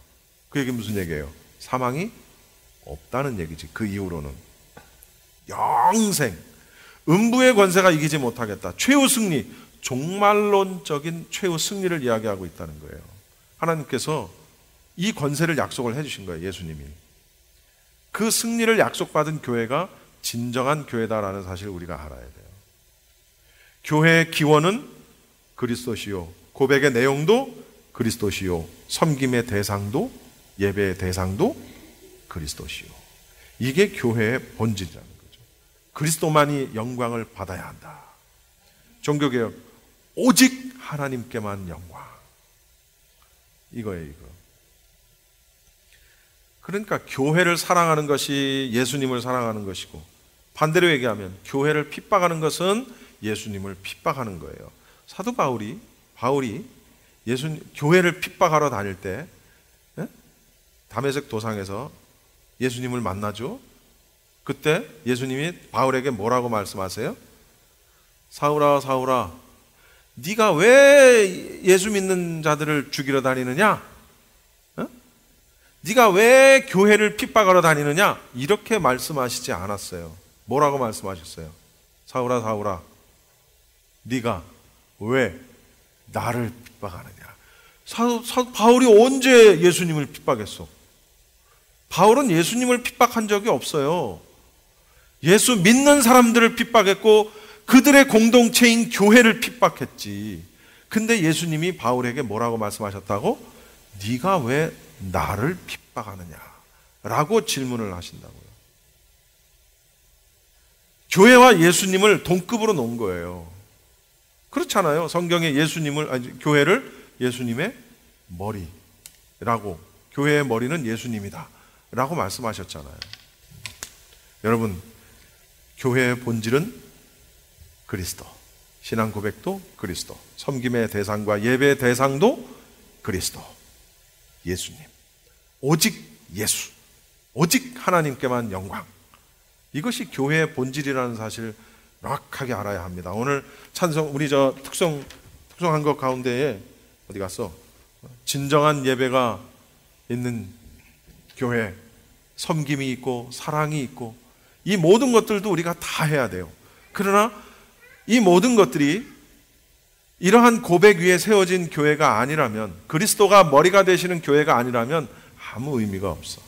C: 그 얘기 무슨 얘기예요? 사망이 없다는 얘기지. 그 이후로는 영생, 음부의 권세가 이기지 못하겠다. 최후 승리, 종말론적인 최후 승리를 이야기하고 있다는 거예요. 하나님께서 이 권세를 약속을 해주신 거예요. 예수님이. 그 승리를 약속받은 교회가 진정한 교회다라는 사실을 우리가 알아야 돼요. 교회의 기원은 그리스도시요, 고백의 내용도 그리스도시요, 섬김의 대상도, 예배의 대상도 그리스도시요. 이게 교회의 본질이라는 거죠. 그리스도만이 영광을 받아야 한다. 종교개혁, 오직 하나님께만 영광. 이거예요, 이거. 그러니까 교회를 사랑하는 것이 예수님을 사랑하는 것이고, 반대로 얘기하면 교회를 핍박하는 것은 예수님을 핍박하는 거예요. 사도 바울이 교회를 핍박하러 다닐 때 다메섹 도상에서 예수님을 만나죠. 그때 예수님이 바울에게 뭐라고 말씀하세요? 사울아, 사울아, 네가 왜 예수 믿는 자들을 죽이러 다니느냐? 네가 왜 교회를 핍박하러 다니느냐? 이렇게 말씀하시지 않았어요. 뭐라고 말씀하셨어요? 사울아, 사울아, 네가 왜 나를 핍박하느냐. 사도 바울이 언제 예수님을 핍박했어? 바울은 예수님을 핍박한 적이 없어요. 예수 믿는 사람들을 핍박했고 그들의 공동체인 교회를 핍박했지. 근데 예수님이 바울에게 뭐라고 말씀하셨다고? 네가 왜 나를 핍박하느냐 라고 질문을 하신다고요. 교회와 예수님을 동급으로 놓은 거예요. 그렇잖아요. 성경에 교회를 예수님의 머리라고, 교회의 머리는 예수님이다 라고 말씀하셨잖아요. 여러분, 교회의 본질은 그리스도, 신앙 고백도 그리스도, 섬김의 대상과 예배의 대상도 그리스도, 예수님, 오직 예수, 오직 하나님께만 영광. 이것이 교회의 본질이라는 사실을 명확하게 알아야 합니다. 오늘 찬송, 우리 특성한 것 가운데에 어디 갔어? 진정한 예배가 있는 교회, 섬김이 있고 사랑이 있고, 이 모든 것들도 우리가 다 해야 돼요. 그러나 이 모든 것들이 이러한 고백 위에 세워진 교회가 아니라면, 그리스도가 머리가 되시는 교회가 아니라면 아무 의미가 없어.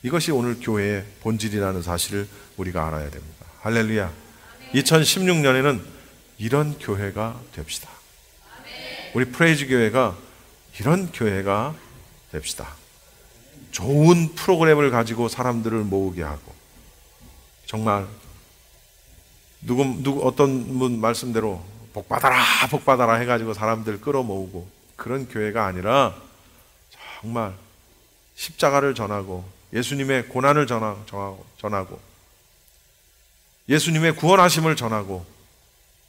C: 이것이 오늘 교회의 본질이라는 사실을 우리가 알아야 됩니다. 할렐루야. 2016년에는 이런 교회가 됩시다. 우리 프레이즈 교회가 이런 교회가 됩시다. 좋은 프로그램을 가지고 사람들을 모으게 하고, 정말 어떤 분 말씀대로 복받아라 해가지고 사람들 끌어모으고, 그런 교회가 아니라 정말 십자가를 전하고 예수님의 고난을 전하고 예수님의 구원하심을 전하고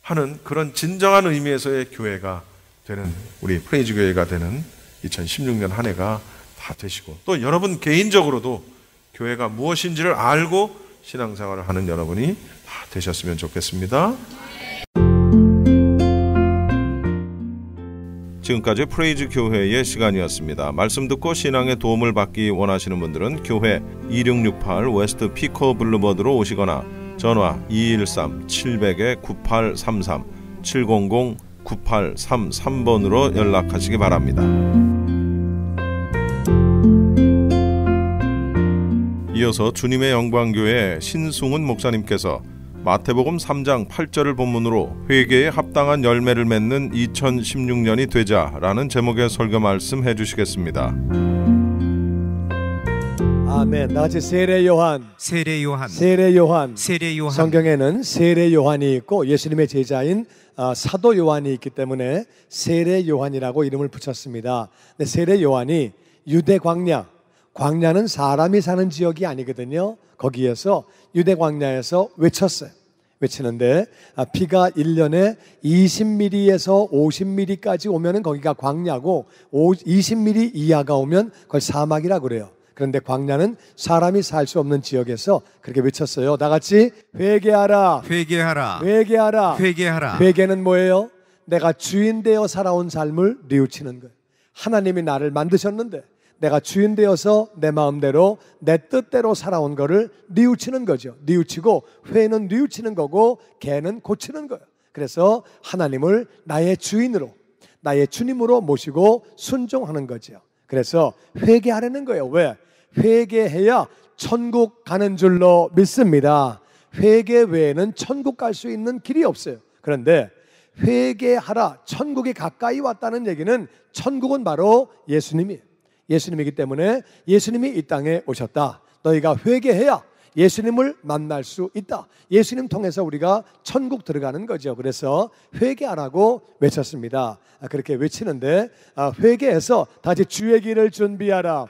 C: 하는 그런 진정한 의미에서의 교회가 되는, 우리 프레이즈 교회가 되는 2016년 한 해가 다 되시고, 또 여러분 개인적으로도 교회가 무엇인지를 알고 신앙생활을 하는 여러분이 다 되셨으면 좋겠습니다.
B: 지금까지 프레이즈 교회의 시간이었습니다. 말씀 듣고 신앙의 도움을 받기 원하시는 분들은 교회 2668 웨스트 피커 블루버드로 오시거나 전화 213-700-9833 700-9833번으로 연락하시기 바랍니다. 이어서 주님의 영광교회 신승훈 목사님께서 마태복음 3장 8절을 본문으로 회개에 합당한 열매를 맺는 2016년이 되자라는 제목의 설교 말씀 해주시겠습니다.
D: 아멘. 나같이 세례 요한. 성경에는 세례 요한이 있고 예수님의 제자인 사도 요한이 있기 때문에 세례 요한이라고 이름을 붙였습니다. 근데 세례 요한이 유대 광야는 사람이 사는 지역이 아니거든요. 거기에서 유대 광야에서 외치는데 비가 1년에 20mm에서 50mm까지 오면은 거기가 광야고, 20mm 이하가 오면 그걸 사막이라고 그래요. 그런데 광야는 사람이 살 수 없는 지역에서 그렇게 외쳤어요. 다 같이 회개하라. 회개는 뭐예요? 내가 주인 되어 살아온 삶을 뉘우치는 거예요. 하나님이 나를 만드셨는데 내가 주인 되어서 내 마음대로 내 뜻대로 살아온 거를 뉘우치는 거죠. 뉘우치고, 회는 뉘우치는 거고 개는 고치는 거예요. 그래서 하나님을 나의 주인으로, 나의 주님으로 모시고 순종하는 거죠. 그래서 회개하라는 거예요. 왜? 회개해야 천국 가는 줄로 믿습니다. 회개 외에는 천국 갈 수 있는 길이 없어요. 그런데 회개하라, 천국이 가까이 왔다는 얘기는 천국은 바로 예수님이기 때문에 예수님이 이 땅에 오셨다. 너희가 회개해야 예수님을 만날 수 있다. 예수님 통해서 우리가 천국 들어가는 거죠. 그래서 회개하라고 외쳤습니다. 그렇게 외치는데 회개해서 다시 주의 길을 준비하라.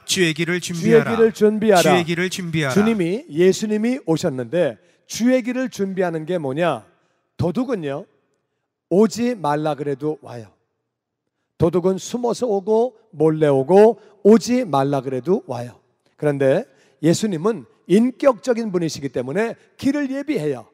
D: 주님이, 예수님이 오셨는데 주의 길을 준비하는 게 뭐냐? 도둑은요, 오지 말라 그래도 와요. 도둑은 숨어서 오고 몰래 오고 오지 말라 그래도 와요. 그런데 예수님은 인격적인 분이시기 때문에 길을 예비해요.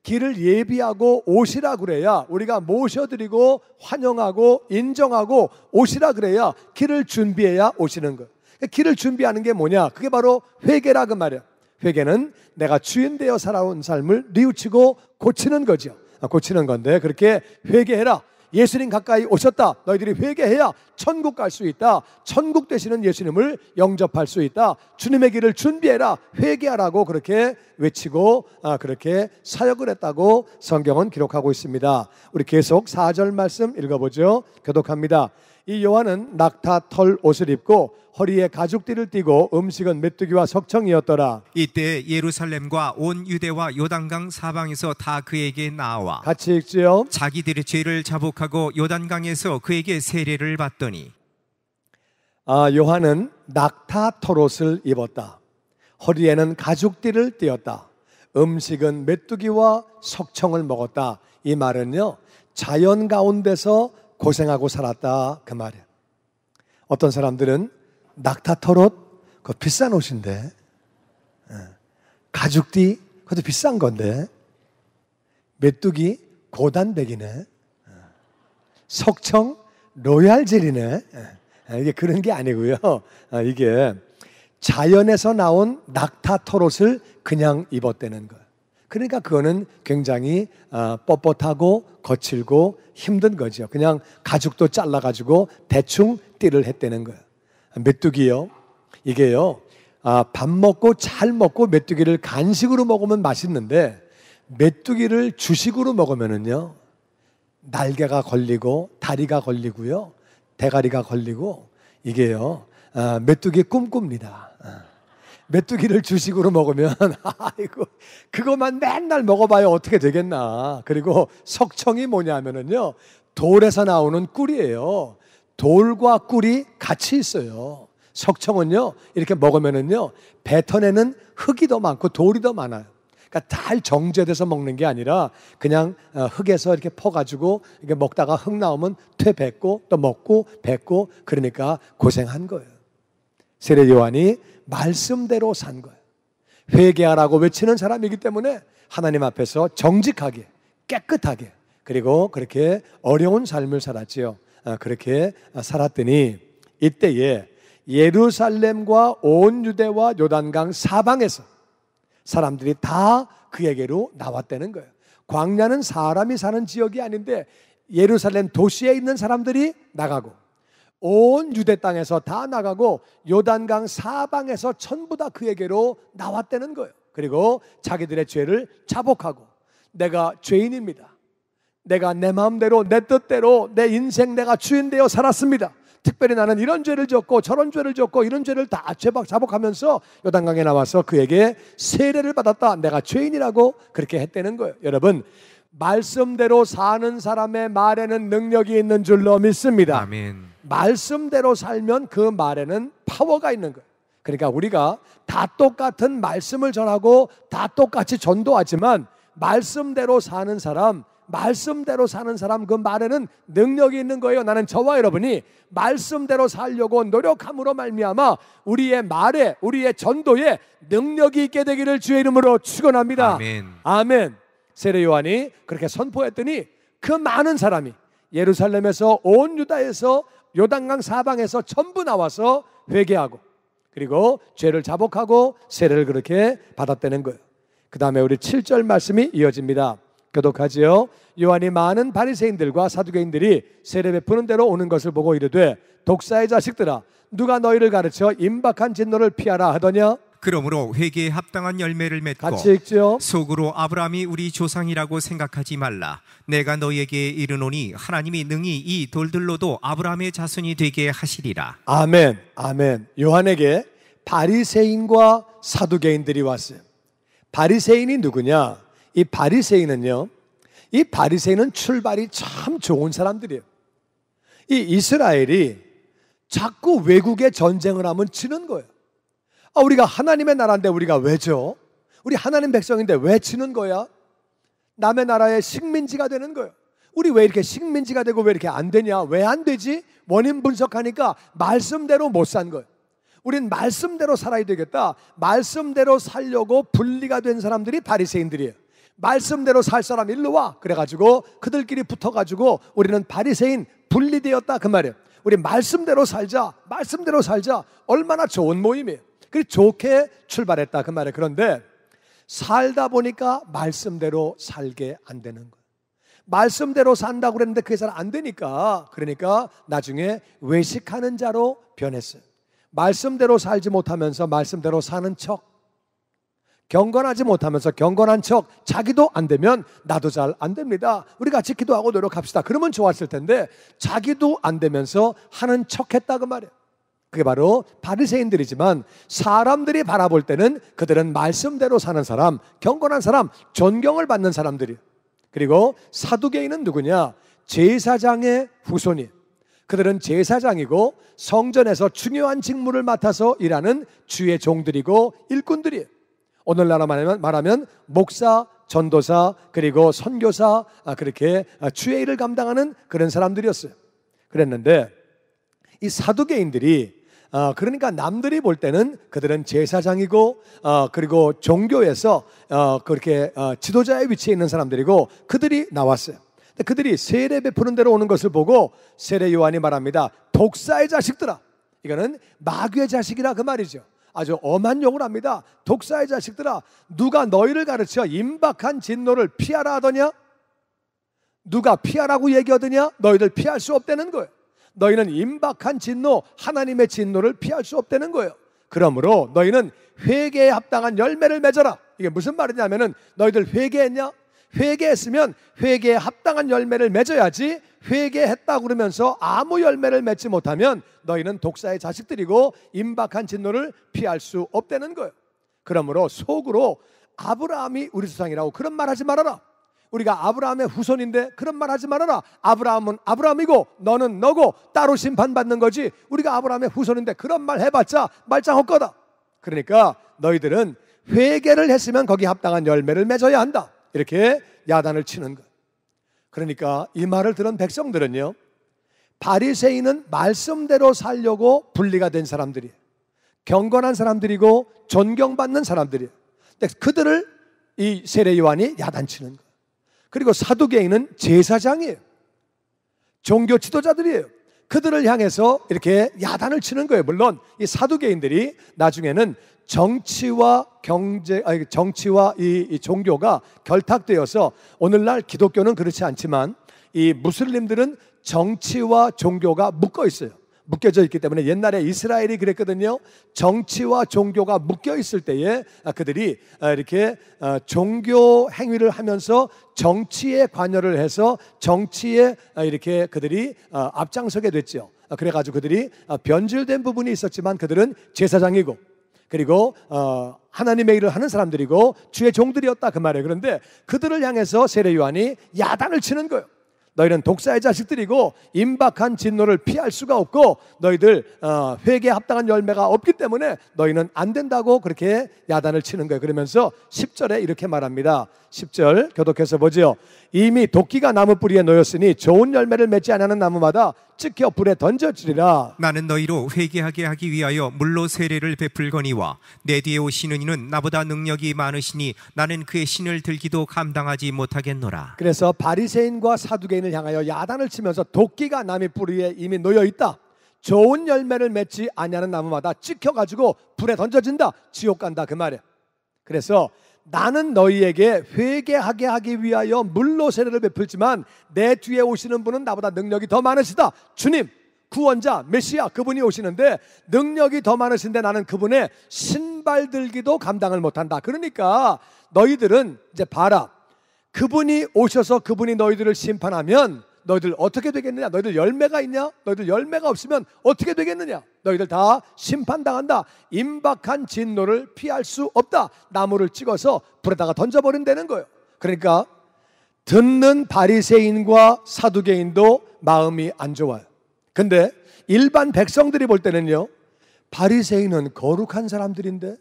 D: 길을 예비하고 오시라 그래야 우리가 모셔드리고 환영하고 인정하고 오시라 그래야 길을 준비해야 오시는 거예요. 길을 준비하는 게 뭐냐? 그게 바로 회개라 그 말이에요. 회개는 내가 주인 되어 살아온 삶을 뉘우치고 고치는 거죠. 고치는 건데, 그렇게 회개해라. 예수님 가까이 오셨다. 너희들이 회개해야 천국 갈 수 있다. 천국 되시는 예수님을 영접할 수 있다. 주님의 길을 준비해라. 회개하라고 그렇게 외치고 그렇게 사역을 했다고 성경은 기록하고 있습니다. 우리 계속 4절 말씀 읽어보죠. 교독합니다. 이 요한은 낙타 털 옷을 입고 허리에 가죽띠를 띠고 음식은 메뚜기와 석청이었더라.
E: 이때 예루살렘과 온 유대와 요단강 사방에서 다 그에게 나와
D: 같이 읽지요.
E: 자기들의 죄를 자복하고 요단강에서 그에게 세례를 받더니.
D: 요한은 낙타 털옷을 입었다. 허리에는 가죽띠를 띠었다. 음식은 메뚜기와 석청을 먹었다. 이 말은요, 자연 가운데서 고생하고 살았다 그 말이에요. 어떤 사람들은 낙타 털옷, 그거 비싼 옷인데, 가죽띠, 그것도 비싼 건데, 메뚜기 고단백이네, 석청 로얄 젤이네. 이게 그런 게 아니고요. 이게 자연에서 나온 낙타 털옷을 그냥 입었다는 거예요. 그러니까 그거는 굉장히 뻣뻣하고 거칠고 힘든 거죠. 그냥 가죽도 잘라가지고 대충 띠를 했다는 거예요. 메뚜기요, 이게요, 밥 먹고 잘 먹고 메뚜기를 간식으로 먹으면 맛있는데, 메뚜기를 주식으로 먹으면은요, 날개가 걸리고 다리가 걸리고요, 대가리가 걸리고, 이게요, 메뚜기 꿈꿉니다. 메뚜기를 주식으로 먹으면 아이고, 그것만 맨날 먹어봐야 어떻게 되겠나. 그리고 석청이 뭐냐면은요, 돌에서 나오는 꿀이에요. 돌과 꿀이 같이 있어요. 석청은요, 이렇게 먹으면은요, 뱉어내는 흙이 더 많고 돌이 더 많아요. 그러니까 잘 정제돼서 먹는 게 아니라 그냥 흙에서 이렇게 퍼가지고 이렇게 먹다가 흙 나오면 퇴 뱉고 또 먹고 뱉고, 그러니까 고생한 거예요. 세례 요한이 말씀대로 산 거예요. 회개하라고 외치는 사람이기 때문에 하나님 앞에서 정직하게 깨끗하게, 그리고 그렇게 어려운 삶을 살았지요. 그렇게 살았더니 이때에 예루살렘과 온 유대와 요단강 사방에서 사람들이 다 그에게로 나왔다는 거예요. 광야는 사람이 사는 지역이 아닌데 예루살렘 도시에 있는 사람들이 나가고, 온 유대 땅에서 다 나가고, 요단강 사방에서 전부 다 그에게로 나왔다는 거예요. 그리고 자기들의 죄를 자복하고, 내가 죄인입니다. 내가 내 마음대로 내 뜻대로 내 인생 내가 주인 되어 살았습니다. 특별히 나는 이런 죄를 졌고 저런 죄를 졌고 이런 죄를 다 자복하면서 요단강에 나와서 그에게 세례를 받았다. 내가 죄인이라고 그렇게 했다는 거예요. 여러분, 말씀대로 사는 사람의 말에는 능력이 있는 줄로 믿습니다.
E: 아멘.
D: 말씀대로 살면 그 말에는 파워가 있는 거예요. 그러니까 우리가 다 똑같은 말씀을 전하고 다 똑같이 전도하지만 말씀대로 사는 사람 그 말에는 능력이 있는 거예요. 나는 저와 여러분이 말씀대로 살려고 노력함으로 말미암아 우리의 말에, 우리의 전도에 능력이 있게 되기를 주의 이름으로 축원합니다.
E: 아멘.
D: 아멘. 세례 요한이 그렇게 선포했더니 그 많은 사람이 예루살렘에서 온 유다에서 요단강 사방에서 전부 나와서 회개하고, 그리고 죄를 자복하고 세례를 그렇게 받았다는 거예요. 그 다음에 우리 7절 말씀이 이어집니다. 교독하지요. 요한이 많은 바리새인들과 사두개인들이 세례 베푸는 대로 오는 것을 보고 이르되, 독사의 자식들아, 누가 너희를 가르쳐 임박한 진노를 피하라 하더냐?
E: 그러므로 회개에 합당한 열매를 맺고
D: 같이 읽죠.
E: 속으로 아브라함이 우리 조상이라고 생각하지 말라. 내가 너희에게 이르노니 하나님이 능히 이 돌들로도 아브라함의 자손이 되게 하시리라.
D: 아멘. 아멘. 요한에게 바리새인과 사두개인들이 왔어요. 바리새인이 누구냐? 이 바리새인은요, 이 바리새인은 출발이 참 좋은 사람들이에요. 이 이스라엘이 자꾸 외국에 전쟁을 하면 지는 거예요. 우리가 하나님의 나라인데 우리가 왜 져? 우리 하나님 백성인데 왜 지는 거야? 남의 나라의 식민지가 되는 거예요. 우리 왜 이렇게 식민지가 되고 왜 이렇게 안 되냐? 왜 안 되지? 원인 분석하니까 말씀대로 못 산 거예요. 우린 말씀대로 살아야 되겠다. 말씀대로 살려고 분리가 된 사람들이 바리새인들이에요. 말씀대로 살 사람 일로 와. 그래가지고 그들끼리 붙어가지고 우리는 바리새인 분리되었다 그 말이에요. 우리 말씀대로 살자. 말씀대로 살자. 얼마나 좋은 모임이에요. 그래서 좋게 출발했다 그 말이에요. 그런데 살다 보니까 말씀대로 살게 안 되는 거예요. 말씀대로 산다고 그랬는데 그게 잘 안 되니까, 그러니까 나중에 외식하는 자로 변했어요. 말씀대로 살지 못하면서 말씀대로 사는 척, 경건하지 못하면서 경건한 척, 자기도 안 되면 나도 잘 안 됩니다, 우리 같이 기도하고 노력합시다, 그러면 좋았을 텐데 자기도 안 되면서 하는 척 했다 그 말이에요. 그게 바로 바리새인들이지만 사람들이 바라볼 때는 그들은 말씀대로 사는 사람, 경건한 사람, 존경을 받는 사람들이에요. 그리고 사두개인은 누구냐? 제사장의 후손이에요. 그들은 제사장이고 성전에서 중요한 직무를 맡아서 일하는 주의 종들이고 일꾼들이에요. 오늘날로 말하면 목사, 전도사, 그리고 선교사, 그렇게 주의 일을 감당하는 그런 사람들이었어요. 그랬는데 이 사두개인들이 그러니까 남들이 볼 때는 그들은 제사장이고 그리고 종교에서 그렇게 지도자의 위치에 있는 사람들이고 그들이 나왔어요. 그들이 세례 베푸는 대로 오는 것을 보고 세례 요한이 말합니다. 독사의 자식들아. 이거는 마귀의 자식이라 그 말이죠. 아주 엄한 욕을 합니다. 독사의 자식들아, 누가 너희를 가르쳐 임박한 진노를 피하라 하더냐? 누가 피하라고 얘기하더냐? 너희들 피할 수 없다는 거예요. 너희는 임박한 진노, 하나님의 진노를 피할 수 없다는 거예요. 그러므로 너희는 회개에 합당한 열매를 맺어라. 이게 무슨 말이냐면은 너희들 회개했냐? 회개했으면 회개에 합당한 열매를 맺어야지, 회개했다 그러면서 아무 열매를 맺지 못하면 너희는 독사의 자식들이고 임박한 진노를 피할 수 없다는 거예요. 그러므로 속으로 아브라함이 우리 조상이라고 그런 말 하지 말아라. 우리가 아브라함의 후손인데 그런 말 하지 말아라. 아브라함은 아브라함이고 너는 너고 따로 심판받는 거지, 우리가 아브라함의 후손인데 그런 말 해봤자 말짱 헛거다. 그러니까 너희들은 회개를 했으면 거기에 합당한 열매를 맺어야 한다, 이렇게 야단을 치는 거예요. 그러니까 이 말을 들은 백성들은요, 바리새인은 말씀대로 살려고 분리가 된 사람들이에요. 경건한 사람들이고 존경받는 사람들이에요. 근데 그들을 이 세례 요한이 야단치는 거예요. 그리고 사두개인은 제사장이에요. 종교 지도자들이에요. 그들을 향해서 이렇게 야단을 치는 거예요. 물론 이 사두개인들이 나중에는 정치와 이 종교가 결탁되어서, 오늘날 기독교는 그렇지 않지만 이 무슬림들은 정치와 종교가 묶어 있어요. 묶여져 있기 때문에 옛날에 이스라엘이 그랬거든요. 정치와 종교가 묶여 있을 때에 그들이 이렇게 종교 행위를 하면서 정치에 관여를 해서 정치에 이렇게 그들이 앞장서게 됐죠. 그래가지고 그들이 변질된 부분이 있었지만 그들은 제사장이고 그리고 하나님의 일을 하는 사람들이고 주의 종들이었다 그 말이에요. 그런데 그들을 향해서 세례 요한이 야단을 치는 거예요. 너희는 독사의 자식들이고 임박한 진노를 피할 수가 없고 너희들 회개에 합당한 열매가 없기 때문에 너희는 안 된다고 그렇게 야단을 치는 거예요. 그러면서 10절에 이렇게 말합니다. 10절 교독해서 보죠. 이미 도끼가 나무 뿌리에 놓였으니 좋은 열매를 맺지 않는 나무마다 찍혀 불에 던져지리라.
E: 나는 너희로 회개하게 하기 위하여 물로 세례를 베풀거니와 내 뒤에 오시는 이는 나보다 능력이 많으시니 나는 그의 신을 들기도 감당하지 못하겠노라.
D: 그래서 바리새인과 사두개인을 향하여 야단을 치면서 도끼가 나무 뿌리에 이미 놓여 있다. 좋은 열매를 맺지 아니하는 나무마다 찍혀가지고 불에 던져진다. 지옥 간다 그 말이에요. 그래서 나는 너희에게 회개하게 하기 위하여 물로 세례를 베풀지만 내 뒤에 오시는 분은 나보다 능력이 더 많으시다. 주님, 구원자, 메시아, 그분이 오시는데 능력이 더 많으신데 나는 그분의 신발 들기도 감당을 못한다. 그러니까 너희들은 이제 봐라, 그분이 오셔서 그분이 너희들을 심판하면 너희들 어떻게 되겠느냐? 너희들 열매가 있냐? 너희들 열매가 없으면 어떻게 되겠느냐? 너희들 다 심판당한다. 임박한 진노를 피할 수 없다. 나무를 찍어서 불에다가 던져버린다는 거예요. 그러니까 듣는 바리새인과 사두개인도 마음이 안 좋아요. 근데 일반 백성들이 볼 때는요, 바리새인은 거룩한 사람들인데,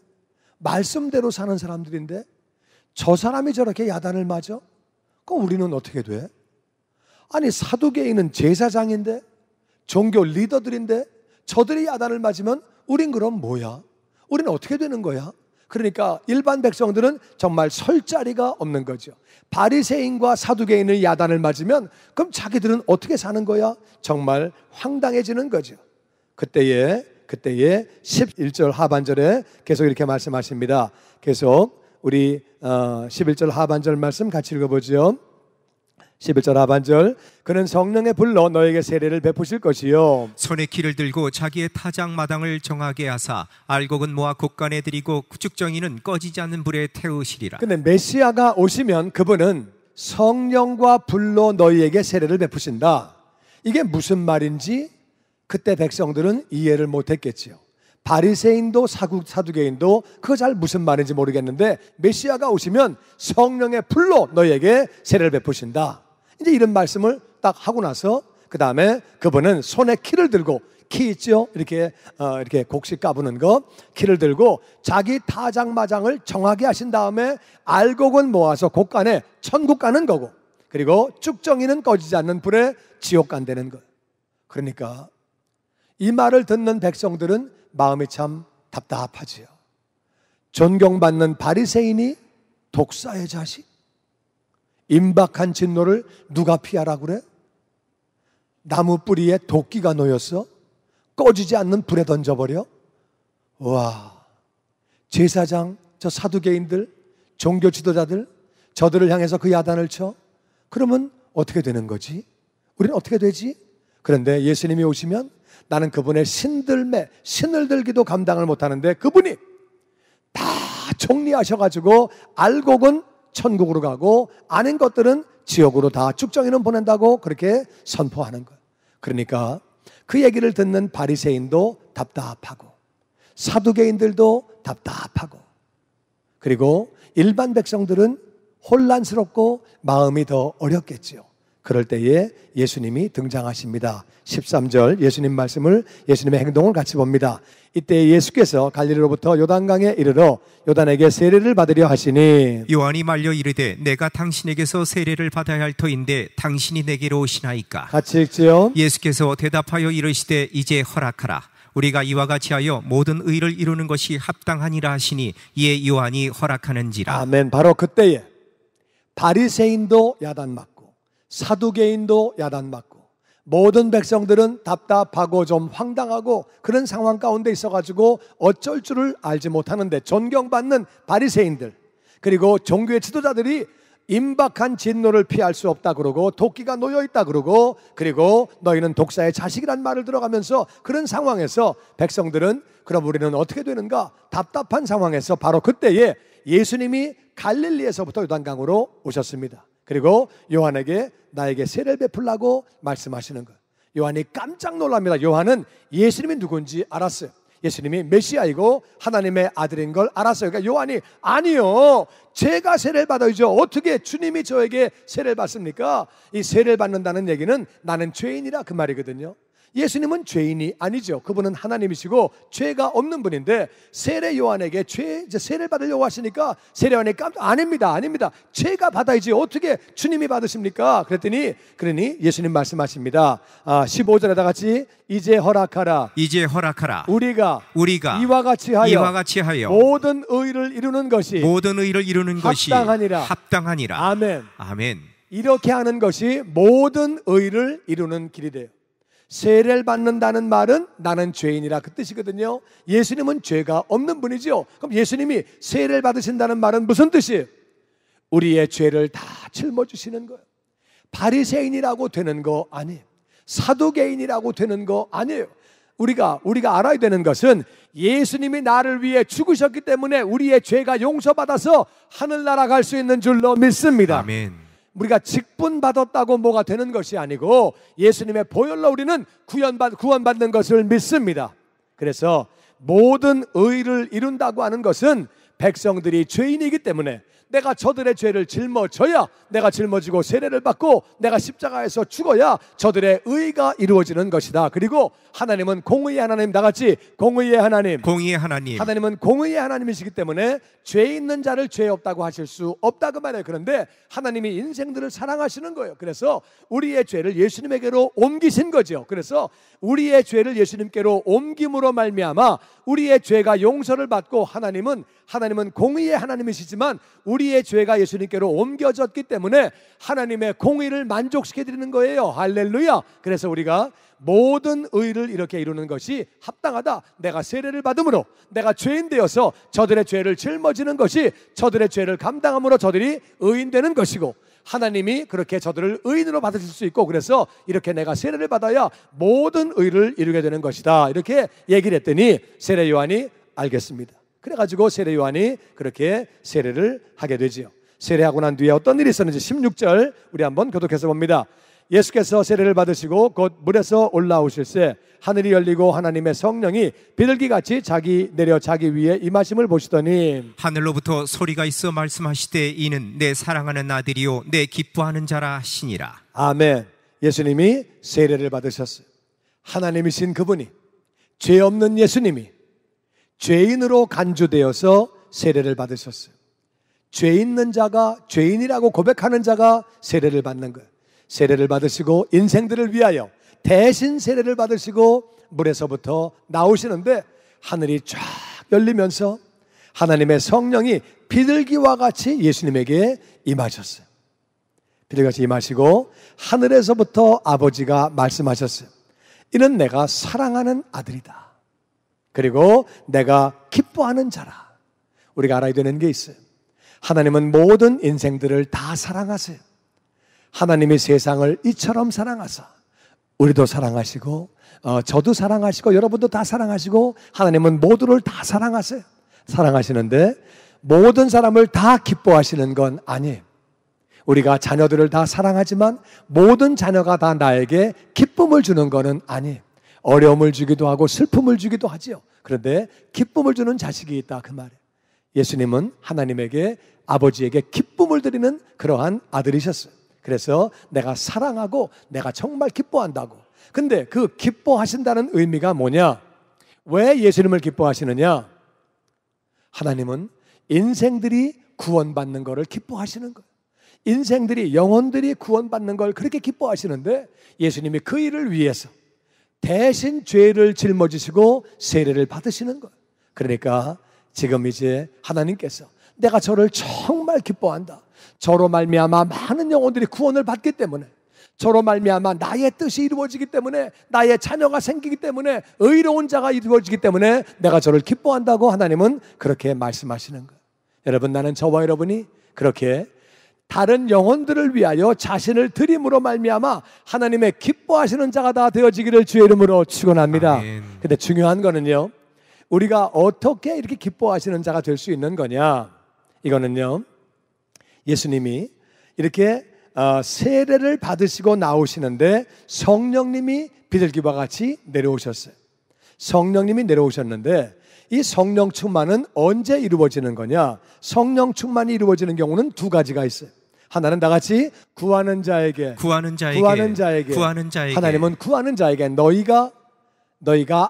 D: 말씀대로 사는 사람들인데 저 사람이 저렇게 야단을 맞아? 그럼 우리는 어떻게 돼? 아니 사두개인은 제사장인데, 종교 리더들인데 저들이 야단을 맞으면 우린 그럼 뭐야? 우리는 어떻게 되는 거야? 그러니까 일반 백성들은 정말 설 자리가 없는 거죠. 바리새인과 사두개인을 야단을 맞으면 그럼 자기들은 어떻게 사는 거야? 정말 황당해지는 거죠. 그때에 11절 하반절에 계속 이렇게 말씀하십니다. 계속 우리 11절 하반절 말씀 같이 읽어보죠. 11절 하반절, 그는 성령의 불로 너에게 세례를 베푸실 것이요
E: 손에 키를 들고 자기의 타작마당을 정하게 하사 알곡은 모아 곳간에 들이고 축정이는 꺼지지 않는 불에 태우시리라.
D: 근데 메시아가 오시면 그분은 성령과 불로 너희에게 세례를 베푸신다. 이게 무슨 말인지 그때 백성들은 이해를 못했겠지요. 바리새인도 사두개인도 그거 잘 무슨 말인지 모르겠는데 메시아가 오시면 성령의 불로 너희에게 세례를 베푸신다. 이제 이런 말씀을 딱 하고 나서 그 다음에 그분은 손에 키를 들고, 키 있죠? 이렇게 곡식 까부는 거, 키를 들고 자기 타작마장을 정하게 하신 다음에 알곡은 모아서 곳간에 천국 가는 거고, 그리고 쭉정이는 꺼지지 않는 불에 지옥 간다는 거. 그러니까 이 말을 듣는 백성들은 마음이 참 답답하지요. 존경받는 바리새인이 독사의 자식, 임박한 진노를 누가 피하라고 그래? 나무 뿌리에 도끼가 놓였어? 꺼지지 않는 불에 던져버려? 와, 제사장, 저 사두개인들, 종교 지도자들, 저들을 향해서 그 야단을 쳐? 그러면 어떻게 되는 거지? 우리는 어떻게 되지? 그런데 예수님이 오시면 나는 그분의 신을 들기도 감당을 못하는데 그분이 다 정리하셔가지고 알곡은 천국으로 가고 아닌 것들은 지옥으로 다 쭉정이는 보낸다고 그렇게 선포하는 거예요. 그러니까 그 얘기를 듣는 바리새인도 답답하고 사두개인들도 답답하고 그리고 일반 백성들은 혼란스럽고 마음이 더 어렵겠지요. 그럴 때에 예수님이 등장하십니다. 13절 예수님 말씀을, 예수님의 행동을 같이 봅니다. 이때 예수께서 갈릴리로부터 요단강에 이르러 요단에게 세례를 받으려 하시니
E: 요한이 말려 이르되 내가 당신에게서 세례를 받아야 할 터인데 당신이 내게로 오시나이까.
D: 같이 읽지요.
E: 예수께서 대답하여 이르시되 이제 허락하라. 우리가 이와 같이 하여 모든 의를 이루는 것이 합당하니라 하시니 이에 요한이 허락하는지라.
D: 아멘. 바로 그때에 바리새인도 야단맞고 사두개인도 야단맞고 모든 백성들은 답답하고 좀 황당하고 그런 상황 가운데 있어가지고 어쩔 줄을 알지 못하는데 존경받는 바리새인들 그리고 종교의 지도자들이 임박한 진노를 피할 수 없다 그러고 도끼가 놓여있다 그러고 그리고 너희는 독사의 자식이란 말을 들어가면서 그런 상황에서 백성들은 그럼 우리는 어떻게 되는가 답답한 상황에서 바로 그때에 예수님이 갈릴리에서부터 요단강으로 오셨습니다. 그리고 요한에게 나에게 세례를 베풀라고 말씀하시는 거예요. 요한이 깜짝 놀랍니다. 요한은 예수님이 누군지 알았어요. 예수님이 메시아이고 하나님의 아들인 걸 알았어요. 그러니까 요한이 아니요, 제가 세례를 받아야죠. 어떻게 주님이 저에게 세례를 받습니까? 이 세례를 받는다는 얘기는 나는 죄인이라 그 말이거든요. 예수님은 죄인이 아니죠. 그분은 하나님이시고 죄가 없는 분인데 세례 요한에게 세례를 받으려고 하시니까 세례 요한이 아닙니다. 제가 받아야지 어떻게 주님이 받으십니까? 그러니 예수님 말씀하십니다. 15절에 다 같이 이제 허락하라.
E: 이제 허락하라.
D: 우리가
E: 이와 같이 하여
D: 모든 의를 이루는 것이 합당하니라.
E: 아멘.
D: 이렇게 하는 것이 모든 의를 이루는 길이 돼요. 세례를 받는다는 말은 나는 죄인이라 그 뜻이거든요. 예수님은 죄가 없는 분이죠. 그럼 예수님이 세례를 받으신다는 말은 무슨 뜻이에요? 우리의 죄를 다 짊어지시는 거예요. 바리새인이라고 되는 거 아니에요. 사두개인이라고 되는 거 아니에요. 우리가 알아야 되는 것은 예수님이 나를 위해 죽으셨기 때문에 우리의 죄가 용서받아서 하늘나라 갈 수 있는 줄로 믿습니다.
E: 아멘.
D: 우리가 직분받았다고 뭐가 되는 것이 아니고 예수님의 보혈로 우리는 구원받는 것을 믿습니다. 그래서 모든 의를 이룬다고 하는 것은 백성들이 죄인이기 때문에 내가 저들의 죄를 짊어져야 내가 짊어지고 세례를 받고 내가 십자가에서 죽어야 저들의 의가 이루어지는 것이다. 그리고 하나님은 공의의 하나님, 다같이 공의의 하나님. 하나님은 공의의 하나님이시기 때문에 죄 있는 자를 죄 없다고 하실 수 없다고 말해요. 그런데 하나님이 인생들을 사랑하시는 거예요. 그래서 우리의 죄를 예수님에게로 옮기신 거죠. 그래서 우리의 죄를 예수님께로 옮김으로 말미암아 우리의 죄가 용서를 받고 하나님은 공의의 하나님이시지만 우리의 죄가 예수님께로 옮겨졌기 때문에 하나님의 공의를 만족시켜드리는 거예요. 할렐루야. 그래서 우리가 모든 의를 이렇게 이루는 것이 합당하다. 내가 세례를 받음으로 내가 죄인 되어서 저들의 죄를 짊어지는 것이 저들의 죄를 감당함으로 저들이 의인되는 것이고 하나님이 그렇게 저들을 의인으로 받으실 수 있고, 그래서 이렇게 내가 세례를 받아야 모든 의를 이루게 되는 것이다, 이렇게 얘기를 했더니 세례 요한이 알겠습니다. 그래가지고 세례 요한이 그렇게 세례를 하게 되지요. 세례하고 난 뒤에 어떤 일이 있었는지 16절 우리 한번 교독해서 봅니다. 예수께서 세례를 받으시고 곧 물에서 올라오실새 하늘이 열리고 하나님의 성령이 비둘기같이 내려 자기 위에 임하심을 보시더니
E: 하늘로부터 소리가 있어 말씀하시되 이는 내 사랑하는 아들이요 내 기뻐하는 자라 하시니라.
D: 아멘. 예수님이 세례를 받으셨어요. 하나님이신 그분이, 죄 없는 예수님이 죄인으로 간주되어서 세례를 받으셨어요. 죄 있는 자가, 죄인이라고 고백하는 자가 세례를 받는 거예요. 세례를 받으시고 인생들을 위하여 대신 세례를 받으시고 물에서부터 나오시는데 하늘이 쫙 열리면서 하나님의 성령이 비둘기와 같이 예수님에게 임하셨어요. 비둘기같이 임하시고 하늘에서부터 아버지가 말씀하셨어요. 이는 내가 사랑하는 아들이다. 그리고 내가 기뻐하는 자라. 우리가 알아야 되는 게 있어요. 하나님은 모든 인생들을 다 사랑하세요. 하나님이 세상을 이처럼 사랑하사 우리도 사랑하시고 저도 사랑하시고 여러분도 다 사랑하시고 하나님은 모두를 다 사랑하세요. 사랑하시는데 모든 사람을 다 기뻐하시는 건 아니에요. 우리가 자녀들을 다 사랑하지만 모든 자녀가 다 나에게 기쁨을 주는 거는 아니에요. 어려움을 주기도 하고 슬픔을 주기도 하지요. 그런데 기쁨을 주는 자식이 있다, 그 말이에요. 예수님은 하나님에게, 아버지에게 기쁨을 드리는 그러한 아들이셨어요. 그래서 내가 사랑하고 내가 정말 기뻐한다고. 근데 그 기뻐하신다는 의미가 뭐냐? 왜 예수님을 기뻐하시느냐? 하나님은 인생들이 구원받는 것을 기뻐하시는 거예요. 인생들이, 영혼들이 구원받는 걸 그렇게 기뻐하시는데 예수님이 그 일을 위해서 대신 죄를 짊어지시고 세례를 받으시는 거예요. 그러니까 지금 이제 하나님께서 내가 저를 정말 기뻐한다. 저로 말미암아 많은 영혼들이 구원을 받기 때문에, 저로 말미암아 나의 뜻이 이루어지기 때문에, 나의 자녀가 생기기 때문에, 의로운 자가 이루어지기 때문에 내가 저를 기뻐한다고 하나님은 그렇게 말씀하시는 거예요. 여러분, 나는 저와 여러분이 그렇게 다른 영혼들을 위하여 자신을 드림으로 말미암아 하나님의 기뻐하시는 자가 다 되어지기를 주의 이름으로 축원합니다. 근데 중요한 거는요, 우리가 어떻게 이렇게 기뻐하시는 자가 될 수 있는 거냐? 이거는요, 예수님이 이렇게 세례를 받으시고 나오시는데 성령님이 비둘기와 같이 내려오셨어요. 성령님이 내려오셨는데 이 성령 충만은 언제 이루어지는 거냐? 성령 충만이 이루어지는 경우는 두 가지가 있어요. 하나는 다 같이 구하는 자에게. 하나님은 구하는 자에게 너희가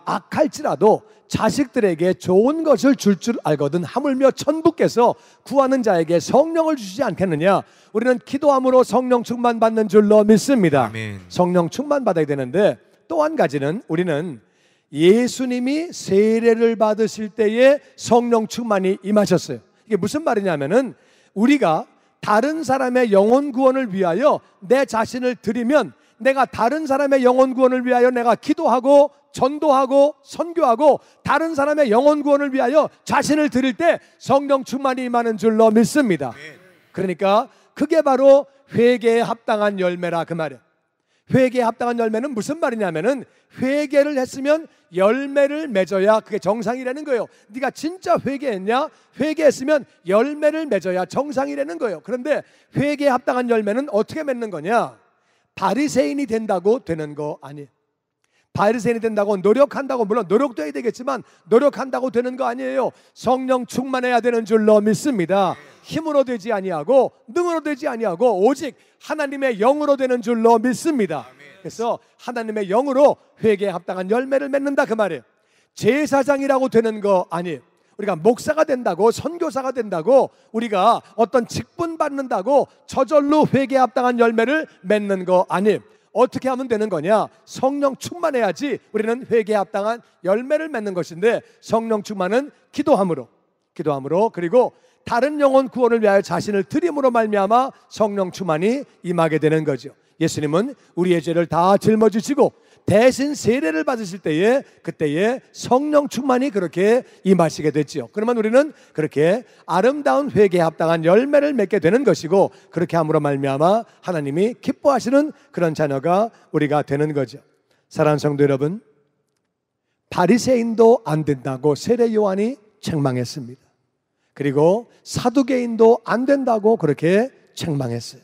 D: 악할지라도 자식들에게 좋은 것을 줄 알거든 하물며 천부께서 구하는 자에게 성령을 주시지 않겠느냐? 우리는 기도함으로 성령 충만 받는 줄로 믿습니다.
E: 아멘.
D: 성령 충만 받아야 되는데 또 한 가지는 우리는 예수님이 세례를 받으실 때에 성령 충만이 임하셨어요. 이게 무슨 말이냐면은 우리가 다른 사람의 영혼 구원을 위하여 내 자신을 드리면 내가 다른 사람의 영혼 구원을 위하여 내가 기도하고 전도하고 선교하고 다른 사람의 영혼 구원을 위하여 자신을 드릴 때 성령 충만이 임하는 줄로 믿습니다. 그러니까 그게 바로 회개에 합당한 열매라, 그 말이에요. 회개에 합당한 열매는 무슨 말이냐면은 회개를 했으면 열매를 맺어야 그게 정상이라는 거예요. 네가 진짜 회개했냐? 회개했으면 열매를 맺어야 정상이라는 거예요. 그런데 회개에 합당한 열매는 어떻게 맺는 거냐? 바리새인이 된다고 되는 거 아니에요. 바리새인이 된다고 노력한다고, 물론 노력도 해야 되겠지만 노력한다고 되는 거 아니에요. 성령 충만해야 되는 줄로 믿습니다. 힘으로 되지 아니하고 능으로 되지 아니하고 오직 하나님의 영으로 되는 줄로 믿습니다. 그래서 하나님의 영으로 회개에 합당한 열매를 맺는다, 그 말이에요. 제사장이라고 되는 거 아니에요. 우리가 목사가 된다고, 선교사가 된다고, 우리가 어떤 직분 받는다고 저절로 회개에 합당한 열매를 맺는 거 아니에요. 어떻게 하면 되는 거냐? 성령 충만해야지 우리는 회개에 합당한 열매를 맺는 것인데, 성령 충만은 기도함으로 그리고 다른 영혼 구원을 위하여 자신을 드림으로 말미암아 성령 충만이 임하게 되는 거죠. 예수님은 우리의 죄를 다 짊어지시고 대신 세례를 받으실 때에 그때에 성령 충만이 그렇게 임하시게 됐지요. 그러면 우리는 그렇게 아름다운 회개에 합당한 열매를 맺게 되는 것이고, 그렇게 함으로 말미암아 하나님이 기뻐하시는 그런 자녀가 우리가 되는 거죠. 사랑하는 성도 여러분, 바리새인도 안 된다고 세례 요한이 책망했습니다. 그리고 사두개인도 안 된다고 그렇게 책망했어요.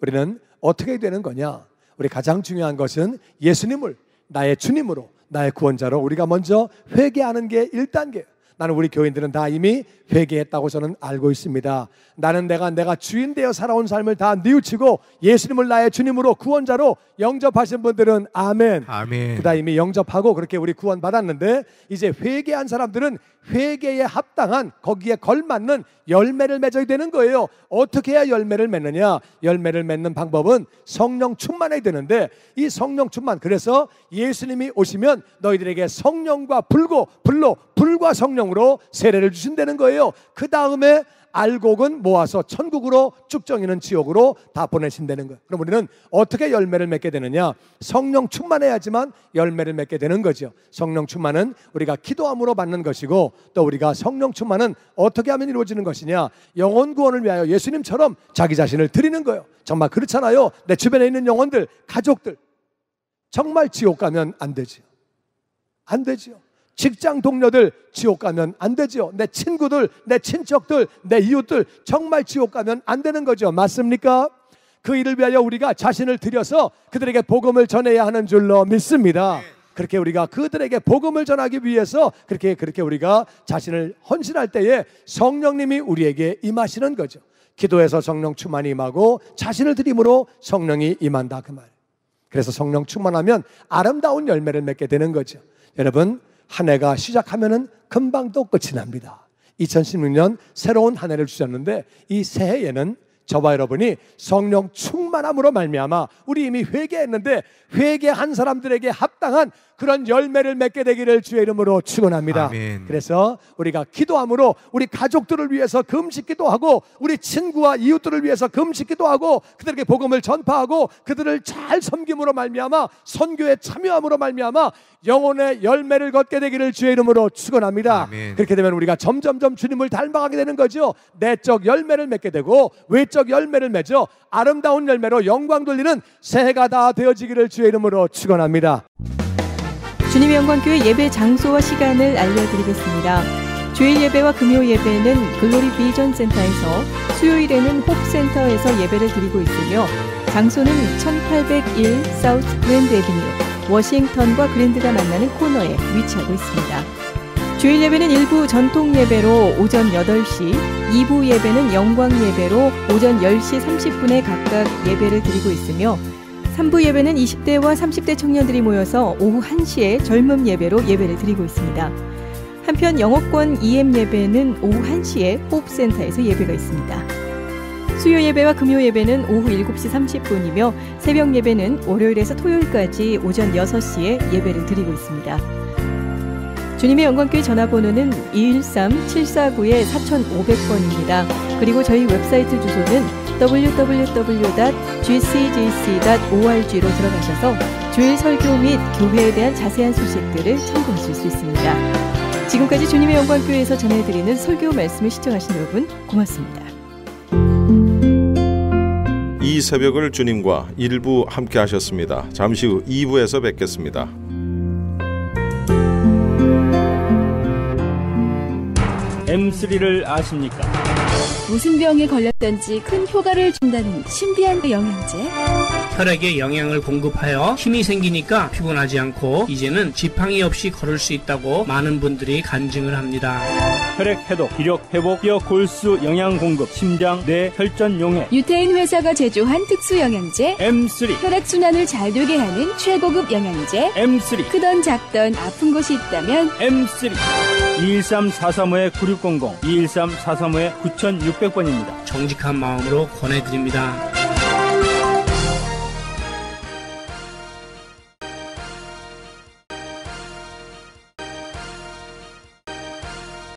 D: 우리는 어떻게 되는 거냐? 우리 가장 중요한 것은 예수님을 나의 주님으로, 나의 구원자로 우리가 먼저 회개하는 게 1단계예요. 나는 우리 교인들은 다 이미 회개했다고 저는 알고 있습니다. 나는 내가 주인 되어 살아온 삶을 다 뉘우치고 예수님을 나의 주님으로 구원자로 영접하신 분들은 아멘.
E: 아멘.
D: 그다 이미 영접하고 그렇게 우리 구원 받았는데, 이제 회개한 사람들은 회개에 합당한, 거기에 걸맞는 열매를 맺어야 되는 거예요. 어떻게 해야 열매를 맺느냐? 열매를 맺는 방법은 성령 충만해야 되는데, 이 성령 충만, 그래서 예수님이 오시면 너희들에게 성령과 불과 성령으로 세례를 주신다는 거예요. 그 다음에 알곡은 모아서 천국으로, 쭉정이는 지옥으로 다 보내신다는 거예요. 그럼 우리는 어떻게 열매를 맺게 되느냐? 성령 충만해야지만 열매를 맺게 되는 거죠. 성령 충만은 우리가 기도함으로 받는 것이고, 또 우리가 성령 충만은 어떻게 하면 이루어지는 것이냐? 영혼 구원을 위하여 예수님처럼 자기 자신을 드리는 거예요. 정말 그렇잖아요. 내 주변에 있는 영혼들, 가족들, 정말 지옥 가면 안 되지요. 안 되지요. 직장 동료들 지옥 가면 안 되죠. 내 친구들, 내 친척들, 내 이웃들 정말 지옥 가면 안 되는 거죠. 맞습니까? 그 일을 위하여 우리가 자신을 들여서 그들에게 복음을 전해야 하는 줄로 믿습니다. 그렇게 우리가 그들에게 복음을 전하기 위해서 그렇게 우리가 자신을 헌신할 때에 성령님이 우리에게 임하시는 거죠. 기도해서 성령 충만이 임하고 자신을 드림으로 성령이 임한다, 그 말. 그래서 성령 충만하면 아름다운 열매를 맺게 되는 거죠. 여러분, 한 해가 시작하면은 금방 또 끝이 납니다. 2016년 새로운 한 해를 주셨는데, 이 새해에는 저와 여러분이 성령 충만함으로 말미암아 우리 이미 회개했는데 회개한 사람들에게 합당한 그런 열매를 맺게 되기를 주의 이름으로 축원합니다.
E: 아멘.
D: 그래서 우리가 기도함으로 우리 가족들을 위해서 금식기도 하고, 우리 친구와 이웃들을 위해서 금식기도 하고, 그들에게 복음을 전파하고 그들을 잘 섬김으로 말미암아 선교에 참여함으로 말미암아 영혼의 열매를 걷게 되기를 주의 이름으로 축원합니다.
E: 아멘.
D: 그렇게 되면 우리가 점점점 주님을 닮아가게 되는 거죠. 내적 열매를 맺게 되고 외적 열매를 맺어 아름다운 열매로 영광 돌리는 새해가 다 되어지기를 주의 이름으로 축원합니다.
F: 주님의 영광교회 예배 장소와 시간을 알려드리겠습니다. 주일 예배와 금요 예배는 글로리 비전 센터에서, 수요일에는 홉센터에서 예배를 드리고 있으며, 장소는 1801 사우스 그랜드 애비뉴, 워싱턴과 그랜드가 만나는 코너에 위치하고 있습니다. 주일 예배는 1부 전통 예배로 오전 8시, 2부 예배는 영광 예배로 오전 10시 30분에 각각 예배를 드리고 있으며, 3부 예배는 20대와 30대 청년들이 모여서 오후 1시에 젊음 예배로 예배를 드리고 있습니다. 한편 영어권 EM 예배는 오후 1시에 호흡센터에서 예배가 있습니다. 수요 예배와 금요 예배는 오후 7시 30분이며 새벽 예배는 월요일에서 토요일까지 오전 6시에 예배를 드리고 있습니다. 주님의 영광교회 전화번호는 213-749-4500번입니다. 그리고 저희 웨브사이트 주소는 www.gcjc.org로 들어가셔서 주일 설교 및 교회에 대한 자세한 소식들을 참고하실 수 있습니다. 지금까지 주님의 영광교회에서 전해드리는 설교 말씀을 시청하신 여러분 고맙습니다.
B: 이 새벽을 주님과 1부 함께 하셨습니다. 잠시 후 2부에서 뵙겠습니다.
G: M3를 아십니까?
H: 무슨 병에 걸렸던지 큰 효과를 준다는 신비한 영양제.
I: 혈액에 영양을 공급하여 힘이 생기니까 피곤하지 않고 이제는 지팡이 없이 걸을 수 있다고 많은 분들이 간증을 합니다.
G: 혈액 해독, 기력 회복, 뼈 골수 영양 공급, 심장, 뇌, 혈전 용해.
H: 유태인 회사가 제조한 특수 영양제
G: M3.
H: 혈액 순환을 잘 되게 하는 최고급 영양제
G: M3.
H: 크던 작던 아픈 곳이 있다면
G: M3. 213-435-9600, 213-435-9600번입니다.
I: 정직한 마음으로 권해드립니다.